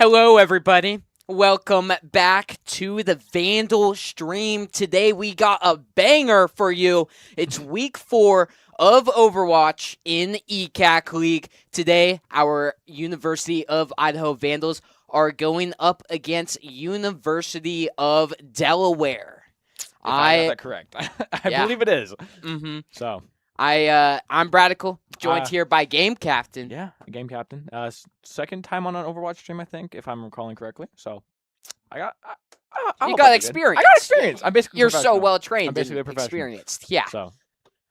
Hello, everybody. Welcome back to the Vandal stream. Today we got a banger for you. It's week 4 of Overwatch in ECAC League. Today, our University of Idaho Vandals are going up against University of Delaware. If I got that correct. I believe it is. Mm-hmm. So I'm Bradical, joined here by Game Captain. Yeah, Game Captain. Second time on an Overwatch stream, I think, if I'm recalling correctly. So I got you got experience. I got experience. I'm basically You're so well trained. I'm basically and experienced. Yeah. So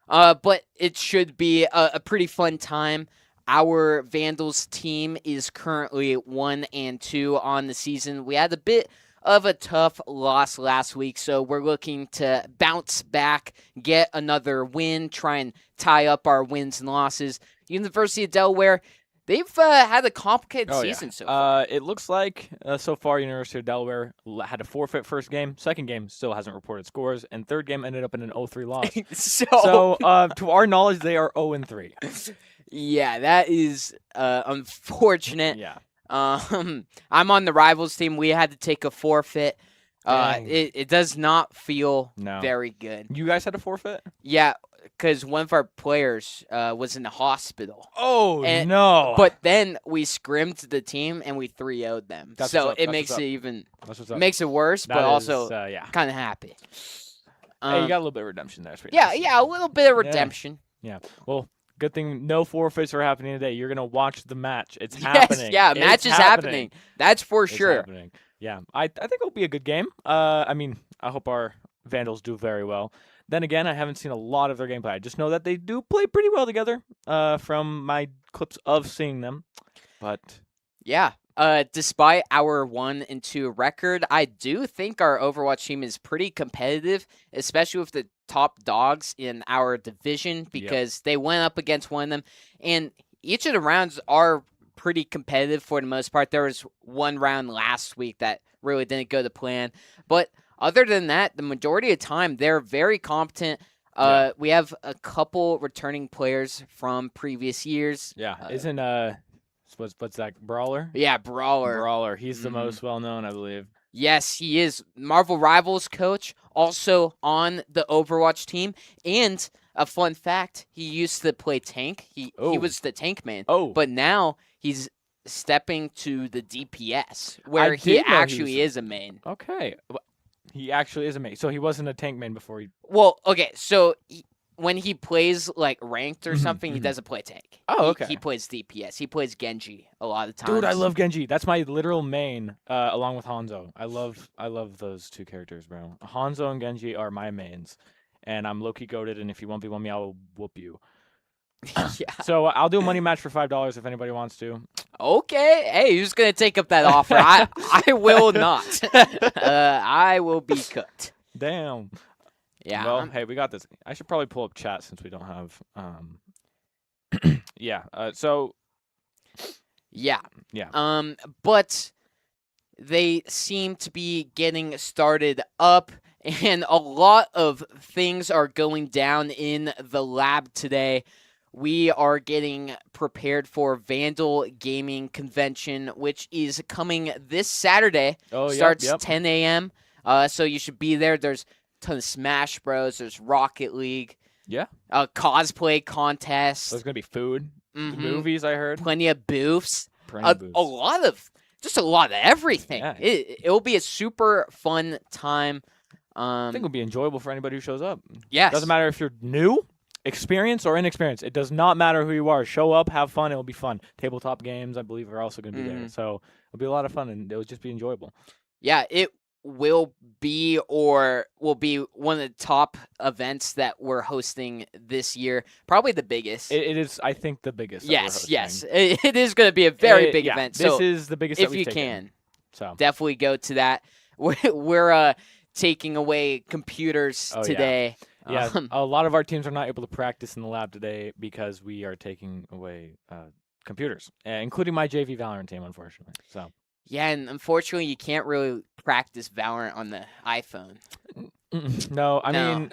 but it should be a pretty fun time. Our Vandals team is currently 1-2 on the season. We had a bit of a tough loss last week, so we're looking to bounce back, get another win, try and tie up our wins and losses. University of Delaware, they've had a complicated season so far. It looks like so far University of Delaware had a forfeit first game. Second game still hasn't reported scores, and third game ended up in an 0-3 loss. So to our knowledge, they are 0-3. Yeah, that is unfortunate. Yeah. I'm on the Rivals team. We had to take a forfeit. It does not feel very good. You guys had a forfeit? Yeah, because one of our players was in the hospital. Oh, no. But then we scrimmed the team and we 3-0'd them. So it makes it even makes it worse, but also kind of happy. Hey, you got a little bit of redemption there. Yeah, a little bit of redemption. Yeah. Well, good thing no forfeits are happening today. You're going to watch the match. It's happening. Yeah, match is happening. That's for sure. Happening. Yeah, I think it'll be a good game. I hope our Vandals do very well. Then again, I haven't seen a lot of their gameplay. I just know that they do play pretty well together from my clips of seeing them. But yeah, despite our 1-2 record, I do think our Overwatch team is pretty competitive, especially with the top dogs in our division, because they went up against one of them, and each of the rounds are pretty competitive for the most part. There was one round last week that really didn't go to plan, but other than that, the majority of the time, they're very competent. We have a couple returning players from previous years. Yeah, isn't what's that, Brawler? Yeah, Brawler. He's the most well-known, I believe. Yes, he is. Marvel Rivals coach, also on the Overwatch team. And a fun fact, he used to play tank. He was the tank man. But now he's stepping to the DPS, where he actually is a main. Okay. He actually is a main. So he wasn't a tank main before he... Well, okay, so... when he plays like ranked or something, he doesn't play tank. Oh, okay. He plays DPS. He plays Genji a lot of times. Dude, I love Genji. That's my literal main, along with Hanzo. I love those two characters, bro. Hanzo and Genji are my mains, and I'm low-key goated. And if you 1v1 me, I'll whoop you. Yeah. So I'll do a money match for $5 if anybody wants to. Okay. Hey, who's gonna take up that offer? I will not. I will be cooked. Damn. Yeah. Well, hey, we got this. I should probably pull up chat since we don't have. Yeah. Yeah. But they seem to be getting started up, and a lot of things are going down in the lab today. We are getting prepared for Vandal Gaming Convention, which is coming this Saturday. Starts 10 a.m. So you should be there. There's ton of Smash Bros. There's Rocket League. Yeah. Cosplay contest. There's gonna be food. Movies, I heard. Plenty of booths. A lot of everything. Yeah. It'll be a super fun time. I think it'll be enjoyable for anybody who shows up. Yes. Doesn't matter if you're new, experienced, or inexperienced. It does not matter who you are. Show up, have fun. It'll be fun. Tabletop games, I believe, are also gonna be there. So it'll be a lot of fun, and it'll just be enjoyable. Yeah, it will be one of the top events that we're hosting this year. Probably the biggest. It is, I think, the biggest. Yes. It is going to be a very big event. This so is the biggest if you can. So definitely go to that. We're taking away computers today. Yeah, a lot of our teams are not able to practice in the lab today because we are taking away computers, including my JV Valorant team, unfortunately. So. Yeah, and unfortunately, you can't really practice Valorant on the iPhone. No, I No. mean,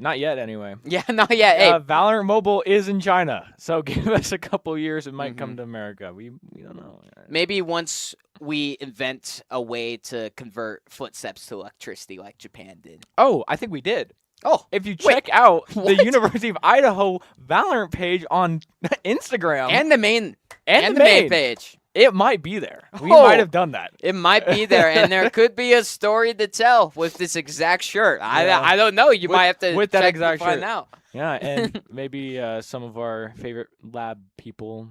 not yet anyway. Yeah, not yet. Hey, Valorant Mobile is in China, so give us a couple years. It might come Mhm. to America. We don't know. maybe once we invent a way to convert footsteps to electricity like Japan did. Oh, I think we did. Oh, If you wait, check out the what? University of Idaho Valorant page on Instagram and the main and the main page. it might be there. We Oh. might have done that. It might be there, and there could be a story to tell with this exact shirt. Yeah. I don't know. You With- might have to with that check exact to find shirt. out. Yeah, and maybe some of our favorite lab people.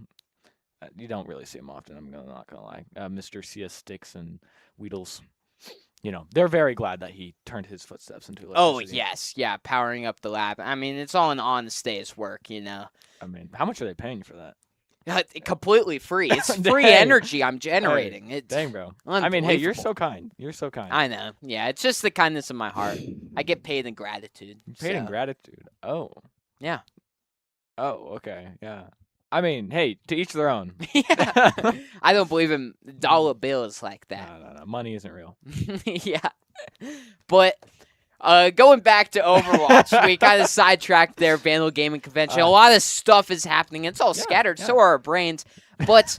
You don't really see them often. Not gonna lie. Mr. CS Sticks and Weedles. They're very glad that he turned his footsteps into Oh electricity. yes, yeah, powering up the lab. I mean, it's all an honest day's work, I mean, how much are they paying you for that? Completely free. It's free Dang. energy I'm generating. It's Dang, bro. I mean, hey, you're so kind. You're so kind. I know. Yeah, it's just the kindness of my heart. I get paid in gratitude. Paid in so. gratitude. Oh. Yeah. Oh, okay. Yeah. I mean, hey, to each their own. Yeah. I don't believe in dollar bills like that. No. Money isn't real. Yeah. But going back to Overwatch, we kind of sidetracked their Vandal Gaming Convention. A lot of stuff is happening. It's all Yeah, scattered. yeah. So are our brains. But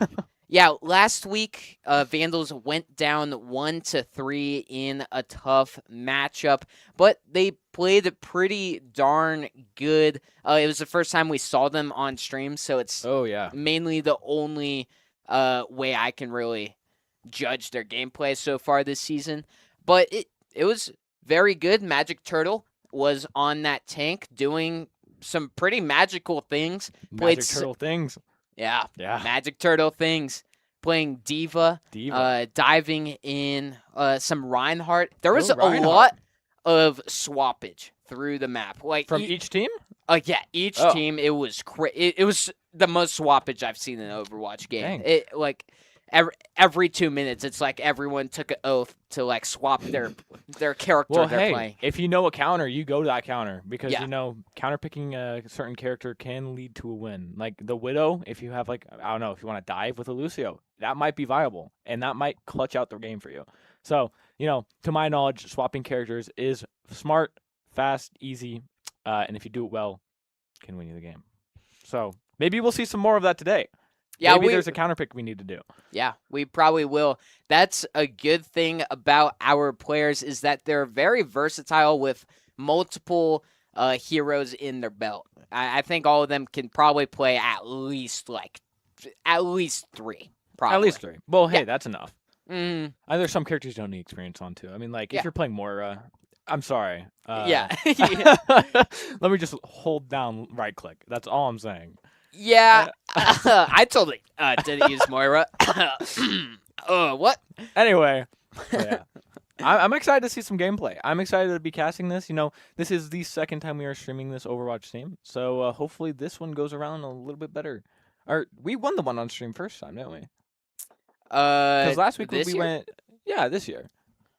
yeah, last week Vandals went down 1-3 in a tough matchup, but they played pretty darn good. It was the first time we saw them on stream, so it's Oh, yeah. mainly the only way I can really judge their gameplay so far this season. But it was very good. Magic Turtle was on that tank doing some pretty magical things. Played Magic Turtle things. Yeah, Yeah. Magic Turtle things. Playing Diva, diving in some Reinhardt. There was Reinhardt. a lot of swappage through the map. Like From each team? yeah, each Oh. team. It was it was the most swappage I've seen in an Overwatch game. Dang. It like every 2 minutes, it's like everyone took an oath to like swap their character Well, they're hey, playing. if you know a counter, you go to that counter because Yeah. counter picking a certain character can lead to a win. Like the Widow, if you have if you want to dive with a Lucio, that might be viable and that might clutch out the game for you. So, to my knowledge, swapping characters is smart, fast, easy, and if you do it well, can win you the game. So maybe we'll see some more of that today. Yeah, maybe there's a counter pick we need to do. Yeah, we probably will. That's a good thing about our players is that they're very versatile with multiple heroes in their belt. I think all of them can probably play at least three. Probably. At least 3. Well, hey, Yeah. that's enough. Mm, There's some characters you don't need experience on too. I mean, if Yeah. you're playing Moira, I'm sorry. yeah. Let me just hold down right click. That's all I'm saying. Yeah, I totally didn't use Moira. What? Anyway, so yeah. I'm excited to see some gameplay. I'm excited to be casting this. This is the second time we are streaming this Overwatch stream, so hopefully this one goes around a little bit better. Or we won the one on stream first time, didn't we? Because last week this we year? went. Yeah, this year.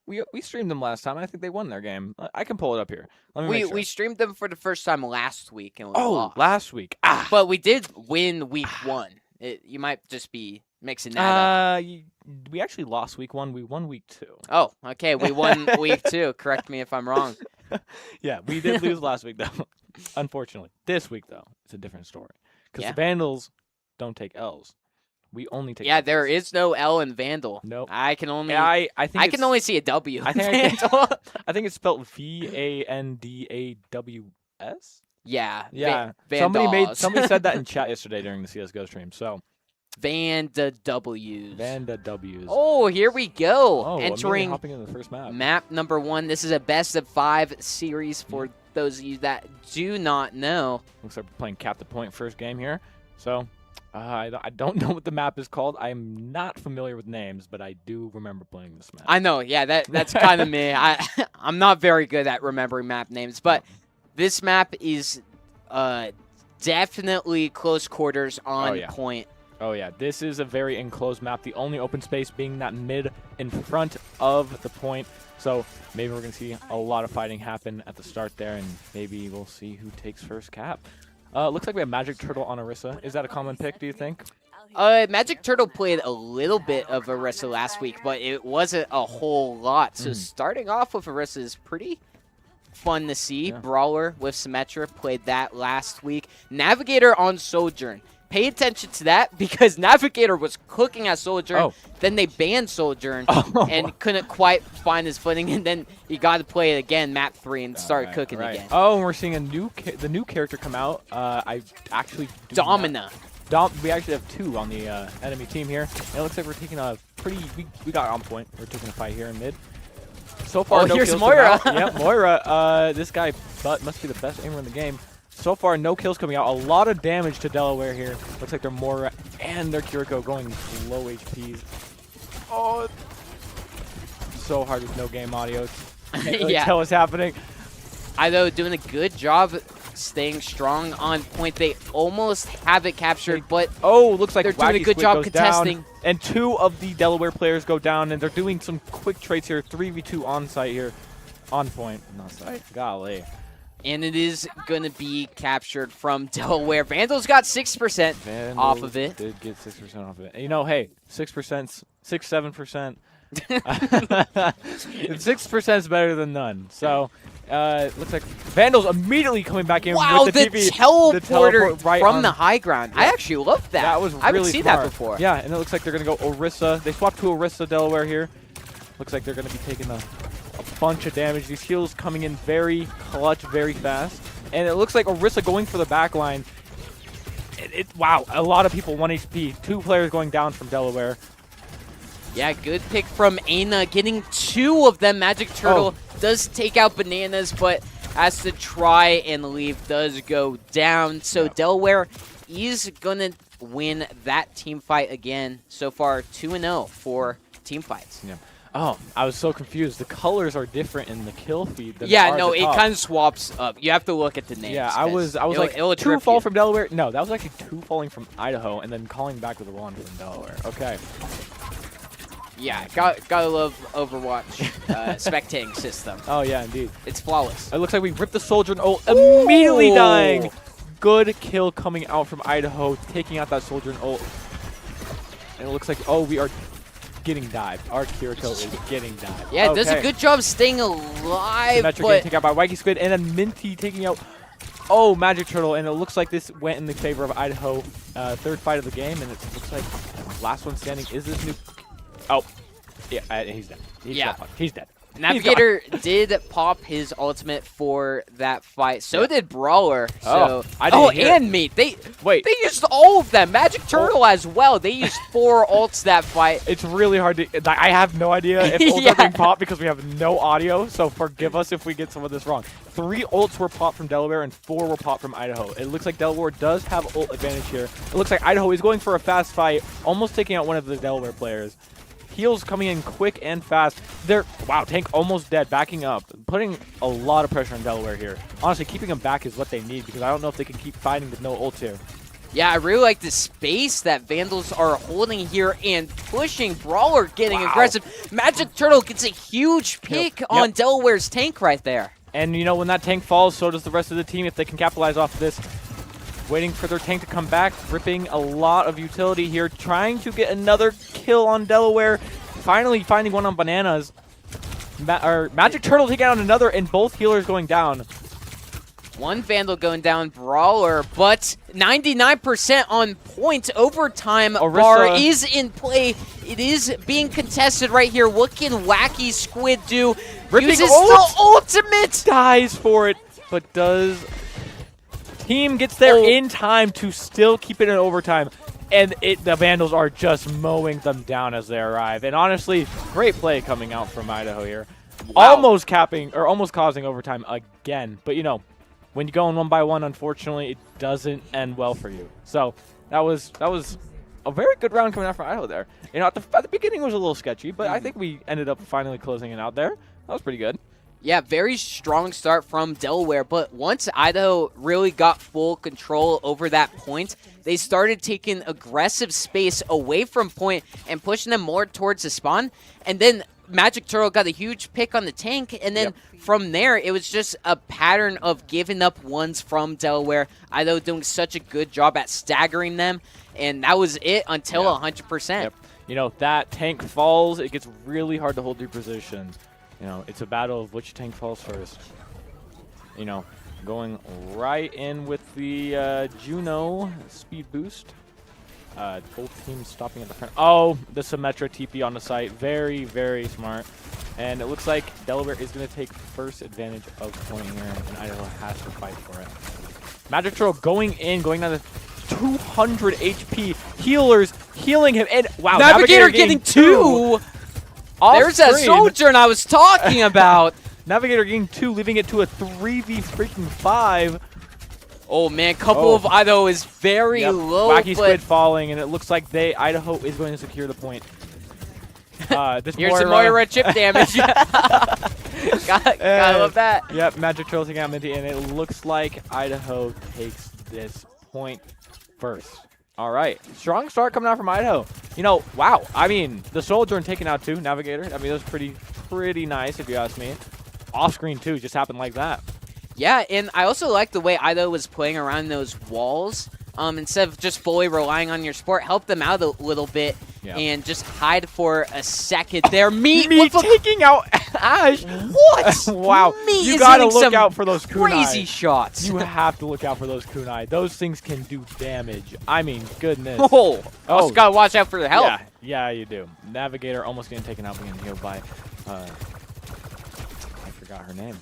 We streamed them last time. I think they won their game. I can pull it up here. Let me make sure. We streamed them for the first time last week and we Oh, lost. last week. But we did win week 1. You might just be mixing that up. We actually lost week 1. We won week 2. Oh, okay. We won week 2. Correct me if I'm wrong. Yeah, we did lose last week though. Unfortunately, this week though, it's a different story because Yeah. the Vandals don't take L's. We only take. Yeah, L's. there is no L in Vandal. Nope. I can only I think I can only see a W. I in think Vandal. I think it's spelled VANDAWS. Yeah. Yeah. Vandals. Somebody said that in chat yesterday during the CS:GO stream. So Vanda W's. Vanda W's. Oh, here we go. Oh, Entering hopping into the first map. map number 1. This is a best of 5 series for those of you that do not know. Looks like we're playing Cap the Point first game here. So I don't know what the map is called. I'm not familiar with names, but I do remember playing this map. I know, yeah, that's kind of me. I'm not very good at remembering map names, but this map is definitely close quarters on point. Oh, yeah. This is a very enclosed map. The only open space being that mid in front of the point. So maybe we're going to see a lot of fighting happen at the start there, and maybe we'll see who takes first cap. Looks like we have Magic Turtle on Orisa. Is that a common pick, do you think? Magic Turtle played a little bit of Orisa last week, but it wasn't a whole lot. So starting off with Orisa is pretty fun to see. Yeah. Brawler with Symmetra played that last week. Navigator on Sojourn. Pay attention to that because Navigator was cooking at Sojourn. Oh. Then they banned Sojourn Oh. and couldn't quite find his footing. And then he got to play it again, map 3, and start cooking again. Oh, and we're seeing the new character come out. I actually do Domina. We actually have 2 on the enemy team here. And it looks like we're taking a pretty. We got on point. We're taking a fight here in mid. So far, no here's kills Moira. Yep, Moira. This guy must be the best aimer in the game. So far, no kills coming out. A lot of damage to Delaware here. Looks like they're Moira and their Kiriko going low HPs. Oh, so hard with no game audio. Can't really tell what's happening. Idaho doing a good job staying strong on point. They almost have it captured, but looks like they're doing a good job contesting. Down, and 2 of the Delaware players go down, and they're doing some quick trades here. 3v2 on site here. On point. On site. Golly. And it is going to be captured from Delaware. Vandals got 6% off of it. Did get 6% off of it. You know, hey, 6%, 6-7%. 6% is better than none. So, looks like Vandals immediately coming back in with the TP. Teleporter right from the high ground. I actually love that. That was really I haven't seen smart. that before. Yeah, and it looks like they're going to go Orisa. They swapped to Orisa Delaware here. Looks like they're going to be taking a bunch of damage. These heals coming in very clutch, very fast. And it looks like Orisa going for the back line. Wow, a lot of people 1 HP. 2 players going down from Delaware. Yeah, good pick from Aina, getting 2 of them. Magic Turtle does take out Bananas, but has to try and leave, does go down. So Delaware is going to win that team fight again. So far, 2-0 for team fights. Yeah. Oh, I was so confused. The colors are different in the kill feed than no, it kind of swaps up. You have to look at the names. Yeah, I was like, 2 fall from Delaware. No, that was actually 2 falling from Idaho and then calling back with a 1 from Delaware. Okay. Yeah, gotta love Overwatch spectating system. Oh, yeah, indeed. It's flawless. It looks like we ripped the soldier and ult, immediately dying. Good kill coming out from Idaho, taking out that soldier and ult. And it looks like, we are getting dived. Our Kiriko is getting dived. Yeah, it does a good job staying alive. Symmetra getting taken out by Wacky Squid, and then Minty taking out Magic Turtle, and it looks like this went in the favor of Idaho. 3rd fight of the game, and it looks like last one standing is this new. Yeah, he's dead. He's dead. Navigator did pop his ultimate for that fight. So did Brawler. So and Meat. They used all of them. Magic Turtle as well. They used 4 ults that fight. It's really hard to. I have no idea if ults are being popped because we have no audio. So forgive us if we get some of this wrong. 3 ults were popped from Delaware and 4 were popped from Idaho. It looks like Delaware does have ult advantage here. It looks like Idaho is going for a fast fight, almost taking out one of the Delaware players. Heals coming in quick and fast. Tank almost dead, backing up, putting a lot of pressure on Delaware here. Honestly, keeping them back is what they need because I don't know if they can keep fighting with no ult here. Yeah, I really like the space that Vandals are holding here and pushing. Brawler getting aggressive. Magic Turtle gets a huge pick on Delaware's tank right there. And, you know, when that tank falls, so does the rest of the team if they can capitalize off of this. Waiting for their tank to come back, ripping a lot of utility here, trying to get another kill on Delaware. Finally finding one on Bananas. Magic Turtle taking out another, and both healers going down. 1 Vandal going down, Brawler, but 99% on point. Overtime bar is in play. It is being contested right here. What can Wacky Squid do? Uses the ultimate! Dies for it, but does... Team gets there in time to still keep it in overtime, and the Vandals are just mowing them down as they arrive. And honestly, great play coming out from Idaho here. Almost causing overtime again. But you know, when you go in 1 by 1, unfortunately, it doesn't end well for you. So that was a very good round coming out from Idaho there. You know, at the beginning it was a little sketchy, but I think we ended up finally closing it out there. That was pretty good. Yeah, very strong start from Delaware, but once Idaho really got full control over that point, they started taking aggressive space away from point and pushing them more towards the spawn. And then Magic Turtle got a huge pick on the tank, and then from there, it was just a pattern of giving up ones from Delaware. Idaho doing such a good job at staggering them, and that was it until 100%. Yep. You know, that tank falls, it gets really hard to hold your position. You know, it's a battle of which tank falls first. You know, going right in with the Juno speed boost. Both teams stopping at the front. Oh, the Symmetra TP on the site. Very, very smart. And it looks like Delaware is going to take first advantage of point here, and Idaho has to fight for it. Magic Turtle going down to 200 HP. Healers healing him. And wow, Navigator getting 2. There's that Sojourn I was talking about. Navigator getting 2, leaving it to a 3v5. Oh man, couple of Idaho is very low. Wacky Squid falling, and it looks like Idaho is going to secure the point. Here's some Moira chip damage. Gotta love that. Yep, Magic Turtle taking out Minty, and it looks like Idaho takes this point first. All right, strong start coming out from Idaho. You know, wow. I mean, the Sojourn taking out 2, Navigator. I mean, that was pretty nice if you ask me. Off screen too, just happened like that. Yeah, and I also like the way Idaho was playing around those walls. Instead of just fully relying on your support, help them out a little bit and just hide for a second there. Meat taking out Ash. What? Wow. Meat you is gotta look out for those kunai. Crazy shots. You have to look out for those kunai. Those things can do damage. I mean, goodness. Also gotta watch out for the health. Yeah, you do. Navigator almost getting taken out, being healed by, I forgot her name.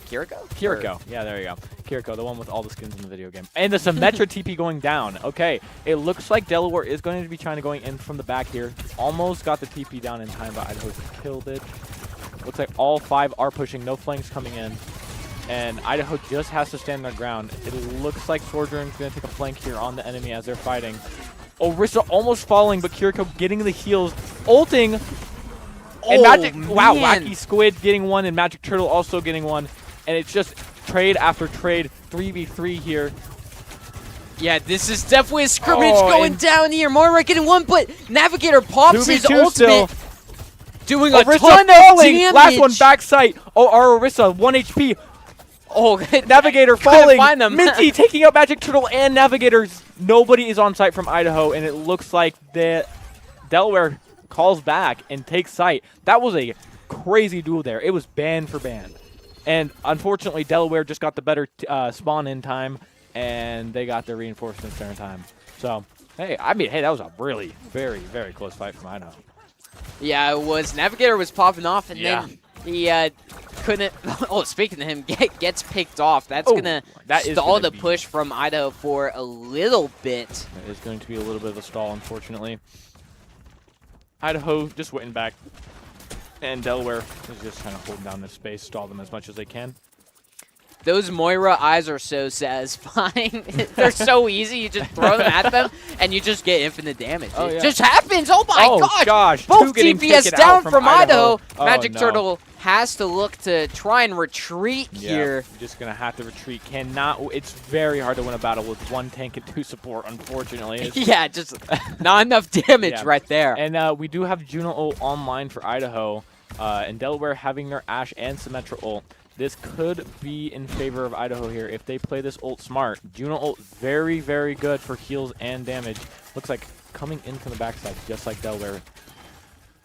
Kiriko? Kiriko. Yeah, there you go. Kiriko, the one with all the skins in the video game. And the Symmetra TP going down. Okay, it looks like Delaware is going to be trying to going in from the back here. Almost got the TP down in time, but Idaho killed it. Looks like all 5 are pushing. No flanks coming in. And Idaho just has to stand their ground. It looks like Sojourn's going to take a flank here on the enemy as they're fighting. Orisa almost falling, but Kiriko getting the heals. Ulting. And wow, Wacky Squid getting 1 and Magic Turtle also getting 1. And it's just trade after trade, 3v3 here. Yeah, this is definitely a scrimmage going down here. Moira getting 1, but Navigator pops his ultimate, doing a ton of damage. Last one, backside. Oh, our Orisa, 1 HP. Oh, Navigator falling. Find them. Minty taking out Magic Turtle and Navigators. Nobody is on site from Idaho, and it looks like the Delaware calls back and takes site. That was a crazy duel there. It was band for band. And unfortunately, Delaware just got the better spawn in time, and they got their reinforcements there in time. So, hey, that was a really very, very close fight from Idaho. Yeah, it was. Navigator was popping off, and then he couldn't. Oh, speaking of him, gets picked off. That's gonna stall the push from Idaho for a little bit. That is going to be a little bit of a stall, unfortunately. Idaho just waiting back. And Delaware is just kind of holding down this space, stall them as much as they can. Those Moira eyes are so satisfying. They're so easy. You just throw them at them, and you just get infinite damage. It just happens. Oh, my gosh. Both DPS down from Idaho. Magic Turtle has to look to try and retreat here. Just going to have to retreat. It's very hard to win a battle with 1 tank and 2 support, unfortunately. Yeah, just not enough damage right there. And we do have Juno ult online for Idaho, and Delaware having their Ashe and Symmetra ult. This could be in favor of Idaho here if they play this ult smart. Juno ult very, very good for heals and damage. Looks like coming in from the backside, just like Delaware.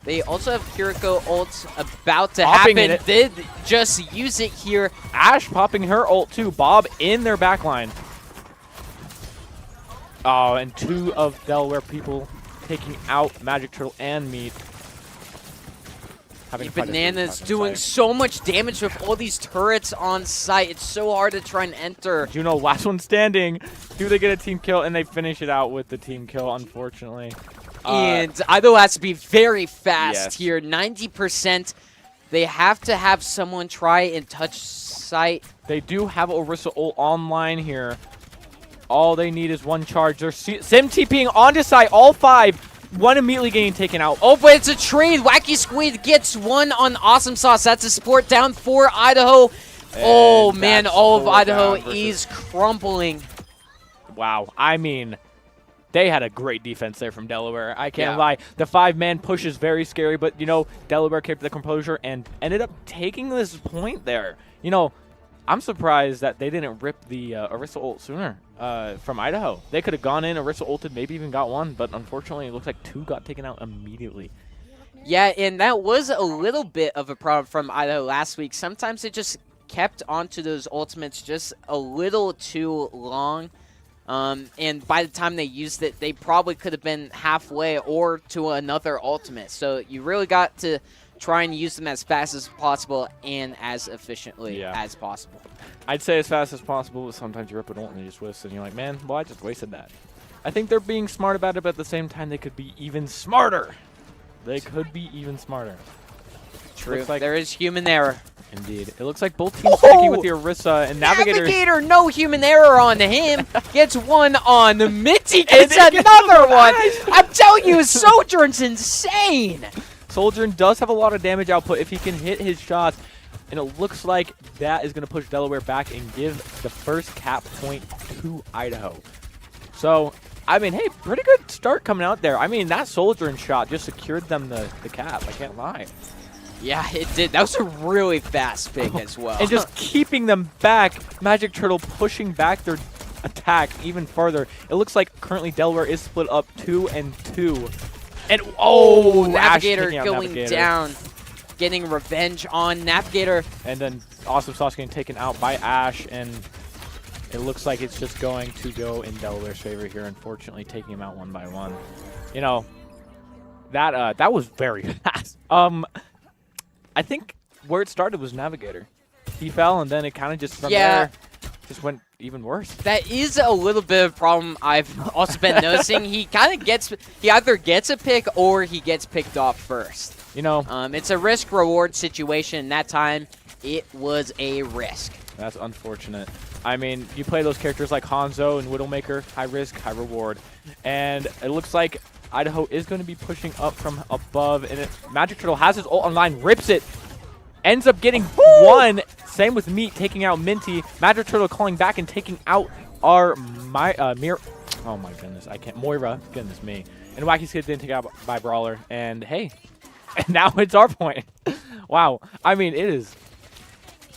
They also have Kiriko ult about to happen. Did just use it here. Ashe popping her ult too. Bob in their backline. Oh, and 2 of Delaware people taking out Magic Turtle and Meat. Banana's doing so much damage with all these turrets on site. It's so hard to try and enter. Juno, last one standing. Do they get a team kill? And they finish it out with the team kill, unfortunately. And Idaho has to be very fast here. 90%. They have to have someone try and touch site. They do have Orisa ult online here. All they need is 1 charge. They're sim TPing onto site, all 5. 1 immediately getting taken out. Oh, but it's a trade. Wacky Squid gets 1 on Awesome Sauce. That's a support down for Idaho. Oh, man, all of Idaho is crumbling. Wow. I mean, they had a great defense there from Delaware. I can't lie. The 5-man push is very scary, but, you know, Delaware kept the composure and ended up taking this point there. You know, I'm surprised that they didn't rip the Orisa ult sooner from Idaho. They could have gone in, Orisa ulted, maybe even got 1, but unfortunately it looks like 2 got taken out immediately. Yeah, and that was a little bit of a problem from Idaho last week. Sometimes it just kept onto those ultimates just a little too long. And by the time they used it, they probably could have been halfway or to another ultimate. So you really got to try and use them as fast as possible and as efficiently as possible. I'd say as fast as possible, but sometimes you rip an ult and you just whisk, and you're like, man, well, I just wasted that. I think they're being smart about it, but at the same time, they could be even smarter. They could be even smarter. True. Like there is human error. Indeed. It looks like both teams sticking with the Orisa and Navigator, no human error on him. Gets one on Minty. Gets another one. I'm telling you, Sojourn's insane. Sojourn does have a lot of damage output if he can hit his shots. And it looks like that is going to push Delaware back and give the first cap point to Idaho. So, I mean, hey, pretty good start coming out there. I mean, that Sojourn shot just secured them the cap. I can't lie. Yeah, it did. That was a really fast pick as well. And just keeping them back, Magic Turtle pushing back their attack even further. It looks like currently Delaware is split up 2-2. And Navigator going down, getting revenge on Navigator. And then Awesome Sauce getting taken out by Ash, and it looks like it's just going to go in Delaware's favor here, unfortunately, taking him out one by one. You know, that was very fast. I think where it started was Navigator. He fell, and then it kind of just from there just went even worse. That is a little bit of a problem I've also been noticing. He either gets a pick or he gets picked off first. You know, it's a risk-reward situation, and that time it was a risk. That's unfortunate. I mean, you play those characters like Hanzo and Widowmaker, high risk, high reward. And it looks like Idaho is going to be pushing up from above, and Magic Turtle has his ult online, rips it, ends up getting one. Same with Meat, taking out Minty. Magic Turtle calling back and taking out our Mir. Oh my goodness, I can't. Moira, goodness me. And Wacky Skid didn't take out by Brawler, and hey, and now it's our point. Wow, I mean, it's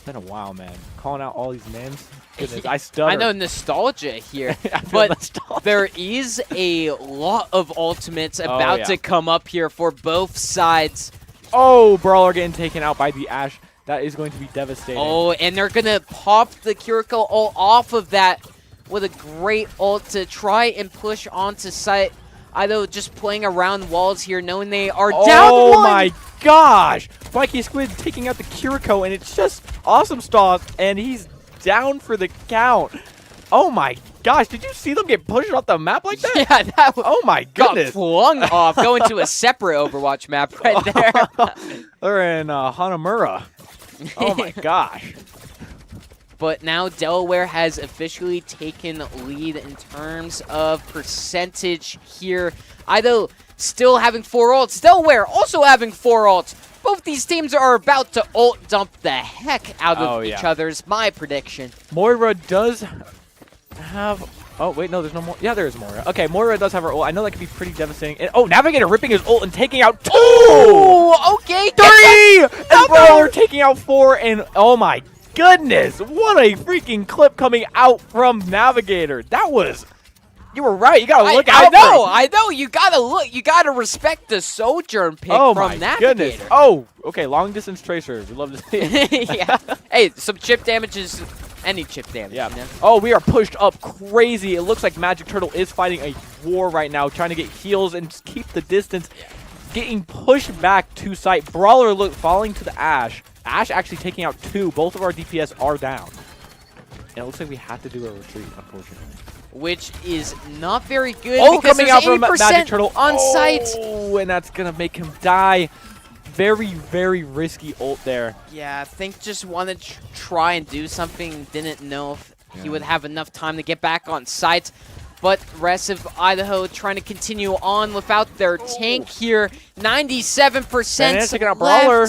been a while, man. Calling out all these names. Goodness, I stutter. I know nostalgia here, but there is a lot of ultimates about to come up here for both sides. Oh, Brawler getting taken out by the Ash. That is going to be devastating. Oh, and they're going to pop the Kiriko ult off of that with a great ult to try and push onto site. Idaho just playing around walls here, knowing they are down one. Oh my gosh! Mikey Squid taking out the Kiriko, and it's just Awesome Sauce, and he's down for the count. Oh my gosh, did you see them get pushed off the map like that? Yeah, that oh my goodness. Got flung off, going to a separate Overwatch map right there. They're in Hanamura. Oh my gosh. But now Delaware has officially taken lead in terms of percentage here. Idaho still having 4 ults. Delaware also having 4 ults. Both these teams are about to ult dump the heck out of each other's my prediction. Moira does have... Oh, wait, no, there's no more. Yeah, there is Moira. Okay, Moira does have her ult. I know that could be pretty devastating. And, oh, Navigator ripping his ult and taking out 2! Oh, okay. 3! And Brawler taking out 4. And, oh, my goodness. What a freaking clip coming out from Navigator. That was... You were right. You got to look out. I know. You got to look. You got to respect the Sojourn pick from Navigator. Goodness. Oh, okay. Long distance tracer. We love to see it. Yeah. Hey, some chip damage is any chip damage. Yeah. You know? Oh, we are pushed up crazy. It looks like Magic Turtle is fighting a war right now, trying to get heals and just keep the distance. Getting pushed back to site. Brawler falling to the Ash. Ash actually taking out 2. Both of our DPS are down. And it looks like we have to do a retreat, unfortunately. Which is not very good. Oh, coming out from Magic Turtle on site. Oh, and that's going to make him die. Very, very risky ult there. Yeah, I think just wanted to try and do something. Didn't know if he would have enough time to get back on site. But rest of Idaho trying to continue on without their tank here. 97% and taking out Brawler.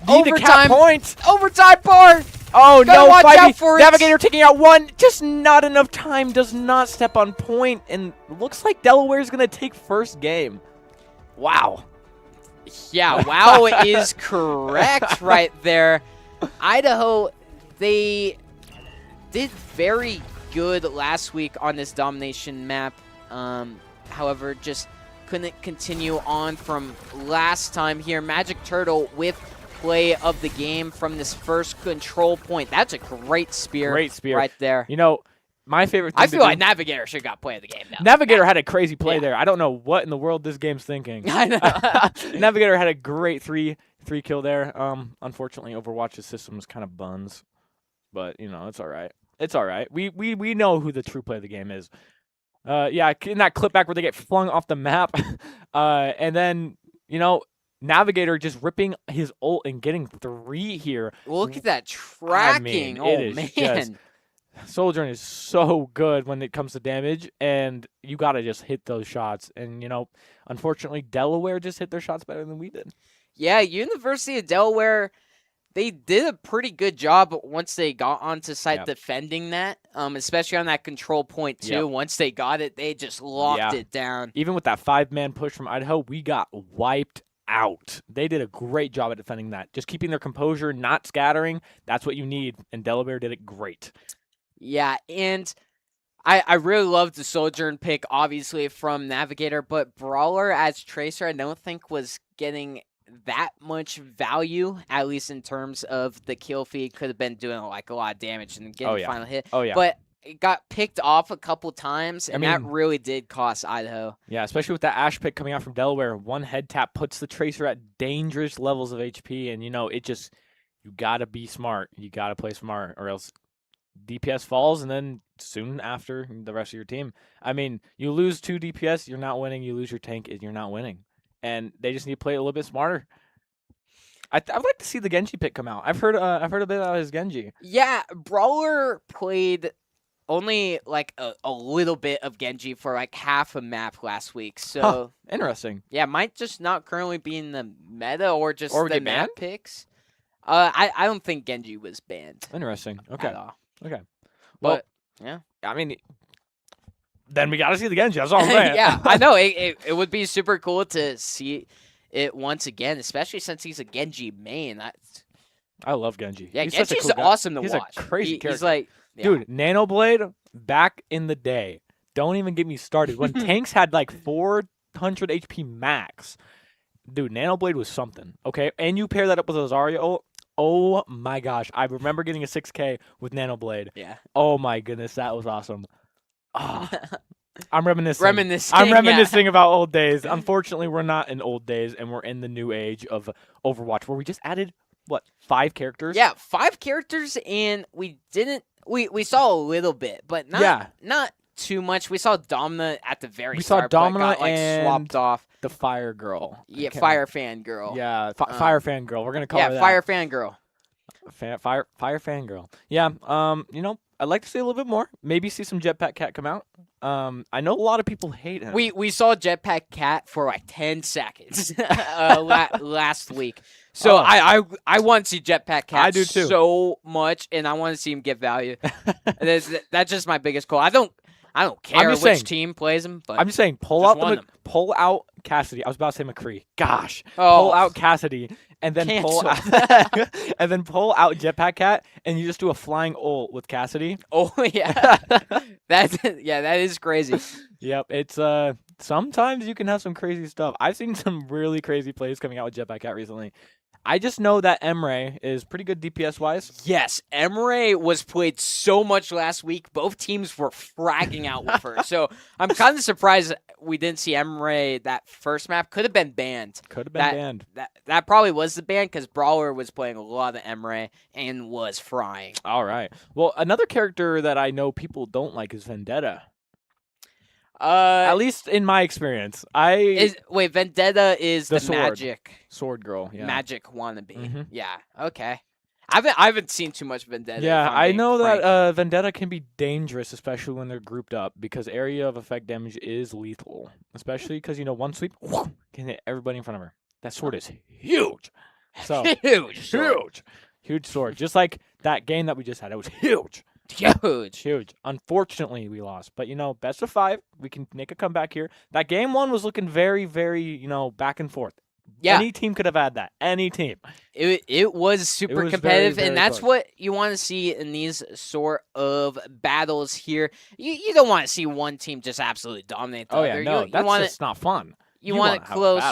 Overtime points. Overtime bar. Oh, no, watch out for it. Navigator taking out 1. Just not enough time. Does not step on point. And looks like Delaware's going to take first game. Wow. Yeah, wow is correct right there. Idaho, they did very good last week on this domination map. However, just couldn't continue on from last time here. Magic Turtle with play of the game from this first control point. That's a great spear. Great spear. Right there. You know, my favorite thing I feel like Navigator should have got play of the game now. Navigator had a crazy play there. I don't know what in the world this game's thinking. I know. Navigator had a great three kill there. Unfortunately, Overwatch's system is kind of buns. But, you know, it's all right. It's all right. We know who the true play of the game is. Yeah, in that clip back where they get flung off the map. And then, you know, Navigator just ripping his ult and getting 3 here. Look at that tracking. I mean, man. Sojourn is so good when it comes to damage, and you got to just hit those shots. And, you know, unfortunately, Delaware just hit their shots better than we did. Yeah, University of Delaware, they did a pretty good job once they got onto site defending that, especially on that control point, too. Once they got it, they just locked it down. Even with that 5-man push from Idaho, we got wiped out. They did a great job at defending that. Just keeping their composure, not scattering. That's what you need, and Delaware did it great. Yeah, and I really love the Sojourn pick, obviously, from Navigator, but Brawler as Tracer I don't think was getting that much value, at least in terms of the kill feed. Could have been doing like a lot of damage and getting the final hit. Oh, yeah. But it got picked off a couple times, and that really did cost Idaho. Yeah, especially with that Ash pick coming out from Delaware. One head tap puts the Tracer at dangerous levels of HP, and, you know, it just, you got to be smart. You got to play smart, or else DPS falls, and then soon after, the rest of your team. I mean, you lose 2 DPS, you're not winning. You lose your tank, you're not winning. And they just need to play a little bit smarter. I'd like to see the Genji pick come out. I've heard a bit about his Genji. Yeah, Brawler played only like a little bit of Genji for like half a map last week. So interesting. Yeah, might just not currently be in the meta or just the map picks. I don't think Genji was banned. Interesting. Okay. At all. Okay. But yeah, I mean, then we got to see the Genji. That's all I'm saying. Yeah, I know. It would be super cool to see it once again, especially since he's a Genji main. I love Genji. Yeah, he's Genji's such a cool awesome to watch. watch. He's a crazy character. He's like, dude, Nanoblade back in the day. Don't even get me started. When tanks had like 400 HP max, dude, Nanoblade was something. Okay, and you pair that up with Azario. Oh my gosh, I remember getting a 6K with Nanoblade. Yeah. Oh my goodness, that was awesome. Oh, I'm reminiscing. I'm reminiscing about old days. Unfortunately, we're not in old days, and we're in the new age of Overwatch, where we just added, 5 characters? Yeah, 5 characters, and we saw a little bit, but not too much. We saw Domina at the very start. We saw Domina got, and swapped off. The Fire Girl. Yeah, Fire Fan Girl. Yeah, Fire Fan Girl. We're gonna call her that. Yeah, Fire Fan Girl. Fire Fan Girl. Yeah. You know, I'd like to see a little bit more. Maybe see some Jetpack Cat come out. I know a lot of people hate him. We saw Jetpack Cat for like 10 seconds last week. So I want to see Jetpack Cat I do too. So much, and I want to see him get value. That's just my biggest goal. I don't care which team plays him, but I'm just saying pull out Cassidy. I was about to say McCree. Gosh. Pull out Cassidy and then pull out Jetpack Cat, and you just do a flying ult with Cassidy. Oh yeah. That is crazy. Yep, it's sometimes you can have some crazy stuff. I've seen some really crazy plays coming out with Jetpack Cat recently. I just know that Emre is pretty good DPS-wise. Yes, Emre was played so much last week. Both teams were fragging out with her. So I'm kind of surprised we didn't see Emre that first map. Could have been banned. That probably was the ban because Brawler was playing a lot of Emre and was frying. All right. Well, another character that I know people don't like is Vendetta. At least in my experience, Vendetta is the magic sword girl, magic wannabe. Mm-hmm. Yeah, okay. I haven't seen too much Vendetta. Yeah, I know that Vendetta can be dangerous, especially when they're grouped up, because area of effect damage is lethal, especially because one sweep can hit everybody in front of her. That sword is huge. So huge sword. Just like that game that we just had, it was huge. Huge. Unfortunately, we lost. But, best of 5. We can make a comeback here. That game 1 was looking very, very, back and forth. Yeah. Any team could have had that. Any team. It was super competitive, very, very and that's close. What you want to see in these sort of battles here. You don't want to see one team just absolutely dominate the other. No, that's just not fun. You want it close.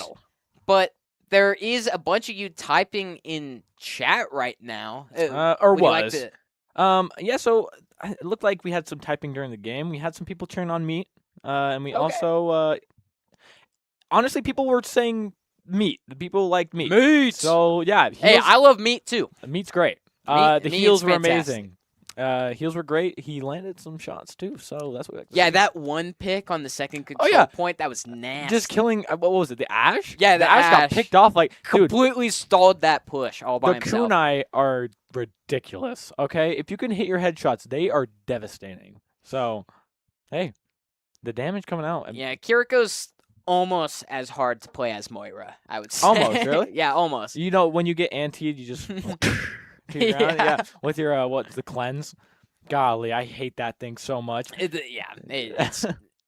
But there is a bunch of you typing in chat right now. Or would you like was. to- Yeah, so it looked like we had some typing during the game. We had some people turn on meat. And we Okay. also, honestly, people were saying meat. The people liked meat. Meat! So, yeah. Hey, I love meat too. Meat's great. Meat- the meat heals is were fantastic. amazing. Heals were great. He landed some shots too, so that's what we like to Yeah, see. that one pick on the second control yeah. point, that was nasty. Just killing, what was it, the Ash? Yeah, the the Ash got Ash. picked off like, dude, Completely stalled that push all by the himself. kunai are ridiculous, okay? If you can hit your headshots, they are devastating. So, hey, the damage coming out. Yeah, Kiriko's almost as hard to play as Moira, I would say. Almost, really? Yeah, almost. You know, when you get antied, you just... to the ground. Yeah. Yeah, with your, what's the cleanse? Golly, I hate that thing so much. It's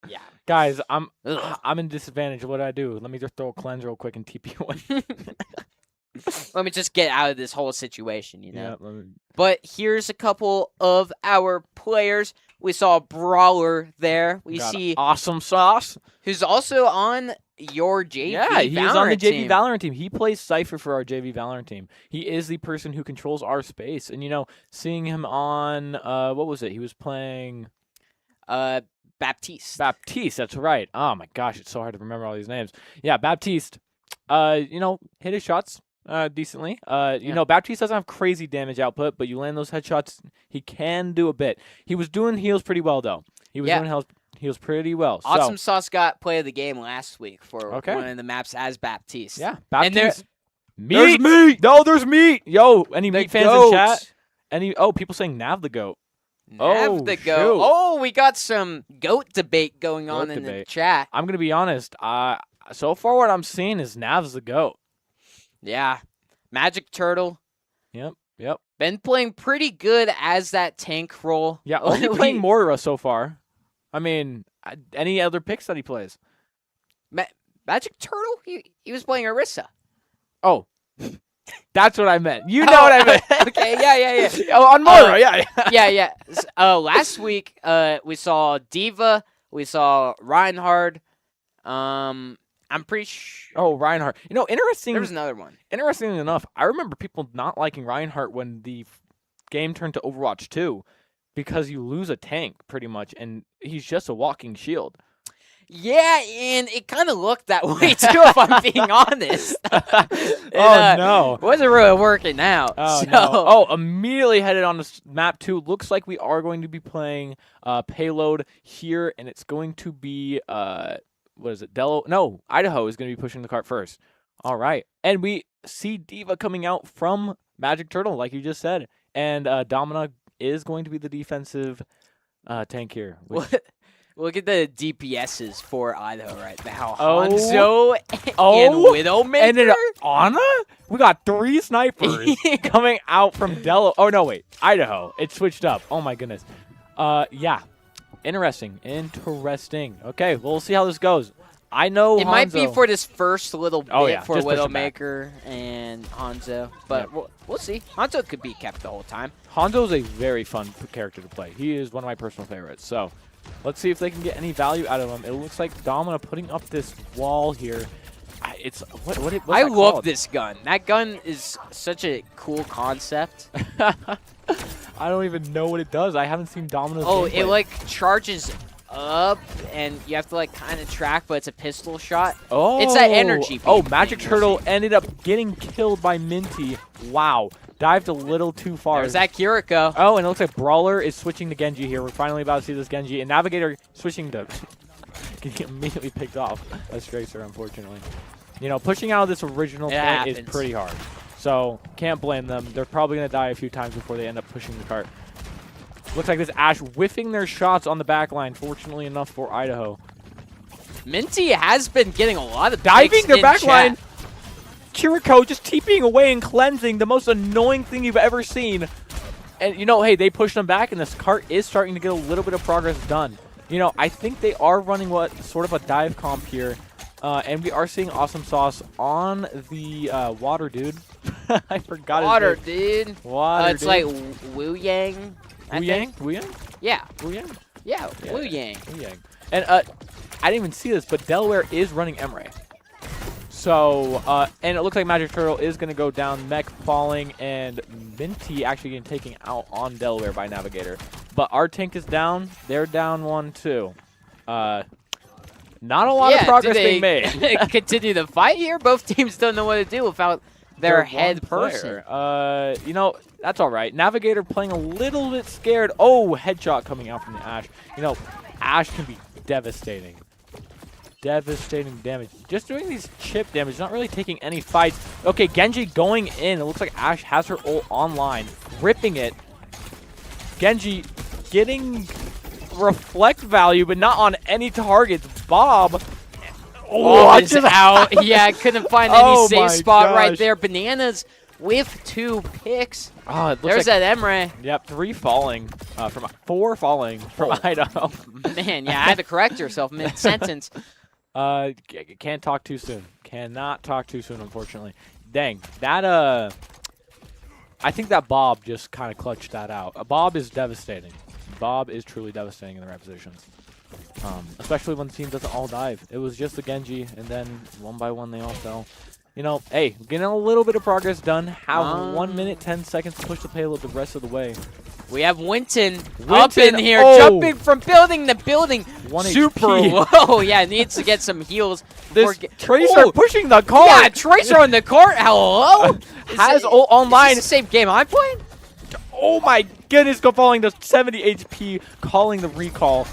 yeah. Guys, I'm Ugh. in disadvantage. What do I do? Let me just throw a cleanse real quick and TP away. Let me just get out of this whole situation, you know. Yeah, But here's a couple of our players. We saw Brawler there. We got see awesome sauce. who's also on your JV Yeah, he's on the Valorant JV team. Valorant team. He plays Cypher for our JV Valorant team. He is the person who controls our space. And, you know, seeing him on, what was it? He was playing... Baptiste. Baptiste, that's right. Oh, my gosh, it's so hard to remember all these names. Yeah, Baptiste, you know, hit his shots decently. You know, Baptiste doesn't have crazy damage output, but you land those headshots, he can do a bit. He was doing heals pretty well, though. He was doing heals pretty well. Awesome So, Sauce got play of the game last week for Okay. one of the maps as Baptiste. yeah, And Baptiste. there's Meat! meat! No, there's meat! Yo, any The meat fans goat. in chat? People saying Nav the GOAT. Nav the shoot. goat. Oh, we got some goat debate going on Goat in the debate. chat. I'm going to be honest. So far what I'm seeing is Nav's the GOAT. Yeah. Magic Turtle. Yep. Been playing pretty good as that tank role. Yeah, only playing Moira so far. I mean, any other picks that he plays? Magic Turtle? He was playing Orisa. Oh, that's what I meant. You know what I meant. Okay, yeah. Oh, on Moira, yeah. Yeah. Last week, we saw Diva. We saw Reinhard. I'm pretty sure. Oh, Reinhardt. You know, interesting. There was another one. Interestingly enough, I remember people not liking Reinhardt when the game turned to Overwatch 2 because you lose a tank pretty much, and he's just a walking shield. Yeah, and it kind of looked that way too, if I'm being honest. No. It wasn't really working out. Oh, so. no. Oh, immediately headed on to map 2. Looks like we are going to be playing Payload here, and it's going to be, what is it? Idaho is going to be pushing the cart first. All right. And we see Diva coming out from Magic Turtle, like you just said. And Domina is going to be the defensive tank here. Look at the DPSs for Idaho right now. Oh. Hanzo and Oh. Widowmaker. And then Anna? We got 3 snipers coming out from Delaware. Oh, no, wait. Idaho. It switched up. Oh, my goodness. Yeah. Interesting. Okay, well, we'll see how this goes. I know It might be Hanzo- for this first little bit Oh, yeah, for just push it back. Widowmaker and Hanzo. But we'll see. Hanzo could be kept the whole time. Hanzo's a very fun character to play. He is one of my personal favorites. So let's see if they can get any value out of him. It looks like Domina putting up this wall here. It's what's I that love called? this gun. That gun is such a cool concept. I don't even know what it does. I haven't seen Domino's. Oh, gameplay. it like charges up and you have to like kind of track, but it's a pistol shot. Oh, It's that energy Oh, beam Magic thing, Turtle ended up getting killed by Minty. Wow, dived a little too far. There's that Kiriko. Oh, and it looks like Brawler is switching to Genji here. We're finally about to see this Genji. And Navigator switching to... getting immediately picked off. That's Tracer, unfortunately. You know, pushing out of this original point is pretty hard. So, can't blame them. They're probably going to die a few times before they end up pushing the cart. Looks like this Ash whiffing their shots on the back line, fortunately enough for Idaho. Minty has been getting a lot of Diving picks their in back chat. line. Kiriko just TPing away and cleansing, the most annoying thing you've ever seen. And, you know, hey, they pushed them back, and this cart is starting to get a little bit of progress done. You know, I think they are running sort of a dive comp here. And we are seeing Awesome Sauce on the water, dude. I forgot Water, his name. dude. Water, It's like Wu Yang. Wu Yang? Wu Yang? Yeah. Wu Yang? Yeah, Yeah. Wu Yang. Wu Yang. And I didn't even see this, but Delaware is running Emre. So So, and it looks like Magic Turtle is going to go down, Mech falling, and Minty actually getting taken out on Delaware by Navigator. But our tank is down. They're down 1-2. Not a lot of progress being made. Continue the fight here. Both teams don't know what to do without their head person. You know, that's all right. Navigator playing a little bit scared. Oh, headshot coming out from the Ash. You know, Ash can be devastating. Devastating damage. Just doing these chip damage, not really taking any fights. Okay, Genji going in. It looks like Ash has her ult online, ripping it. Genji getting reflect value, but not on any targets. Bob. Oh, is out. Yeah, couldn't find any safe spot right there. Bananas with 2 picks. Oh, it looks There's that Emre. Yep, 4 falling from Idaho. Man, yeah, I had to correct yourself mid-sentence. Can't talk too soon. Cannot talk too soon, unfortunately. Dang, that I think that Bob just kind of clutched that out. Bob is devastating. Bob is truly devastating in the right positions. Especially when the team doesn't all dive. It was just the Genji, and then one by one they all fell. You know, hey, getting a little bit of progress done. Have 1 minute, 10 seconds to push the payload the rest of the way. We have Winton up in here, jumping from building to building. Super low. Yeah, needs to get some heals. This Tracer pushing the cart. Yeah, Tracer on the cart. Hello? Has ult online. Is this the same game I'm playing? Oh my goodness, go falling to 70 HP, calling the recall.